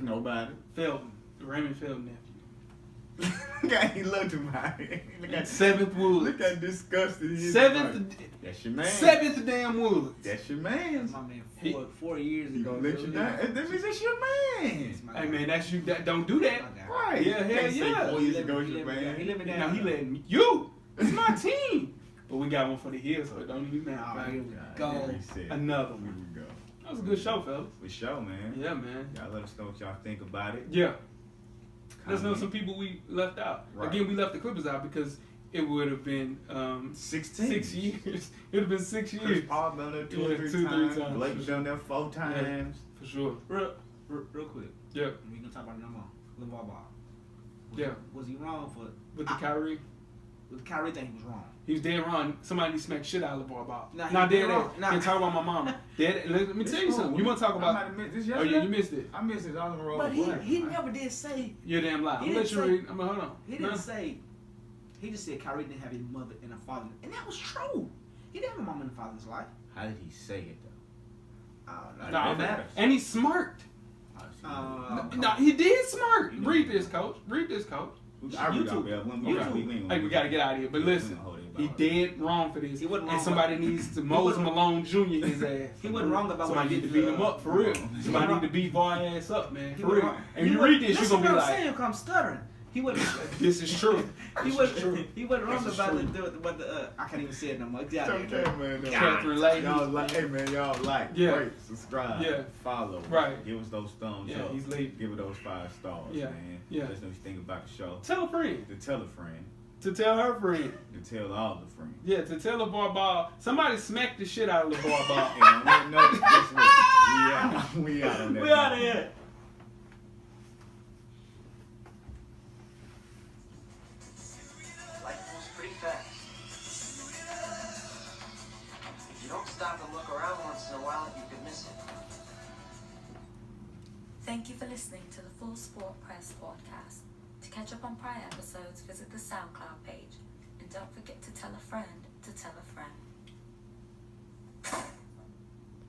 Nobody. Felton, the Raymond Felton nephew. Look how he looked about it. Look at 7th Woods. Look how disgusted he is. 7th, That's your man. 7th damn Woods. That's your man. My man, He- 4 years He ago. gonna let you down. That means that's your man. Hey man, that's you. Don't do that. Right. Yeah, hell Can't say yeah. 4 years ago was your man. He let me Now down. he letting me. You. It's my team. But we got one for the hill, so it don't even matter. Oh, man. here we Go. Here he said. Another Here one. we go. That was a good show, fellas. For sure, man. Yeah, man. Y'all let us know what y'all think about it. Yeah. Let's know Comment. some people we left out. Right. Again, we left the Clippers out because it would have been 16. 6 years. It would have been 6 Chris years. Paul done that two Yeah, or three 2-3 times. times. Blake done that 4 times. For sure. Real quick. Yeah. We gonna talk about it no more. LeVar Ball. Yeah. Was he wrong for With the Kyrie. with Kyrie thing? He was wrong. He was dead wrong. Somebody smacked shit out of LeVar Ball. Nah, he Nah, was dead wrong. ass. Nah. Can't talk about my mama. Dead. Let me tell you something. You want to talk I about? might have missed this Oh yesterday. yeah, you missed it. I missed it. I was on the road. But What? he never did say. You're damn lie. He I'm let didn't you say- read. I'm hold on. He didn't say. He just said Kyrie didn't have a mother and a father, and that was true. He didn't have a mom and a father in his life. How did he say it though? Nah, It matters. and he smirked. No, he did smirk. Read this, coach. Read this, coach. I read YouTube. off there. YouTube. We ain't Hey, we gotta get out of here. But listen, We ain't gonna hold He dead wrong for this. He wasn't and wrong somebody needs to Moses Malone Jr. his ass. He wasn't wrong about somebody what he need to did beat him up for real. Somebody need to beat boy ass up, man. For real. And you read this, you're gonna be like, saying, I'm stuttering. He wasn't. this is true. He wasn't wrong about I can't even say it no more. It's okay, man. Catherine Lady. Y'all like, hey man, y'all like, Yeah. rate, subscribe, follow. Right. Give us those thumbs up. He's late. Give it those 5 stars, man. Yeah. Let us know what you think about the show. Tell a friend. To tell a friend. To tell her friend. To tell all the friends. Yeah, to tell LeVar Ball. Somebody smack the shit out of LeVar Ball. And on that note, guess what? We out on that. We out of here. Life moves pretty fast. If you don't stop and look around once in a while, you could miss it. Thank you for listening to the Full Sport Press podcast. To catch up on prior episodes, visit the SoundCloud page. And don't forget to tell a friend to tell a friend.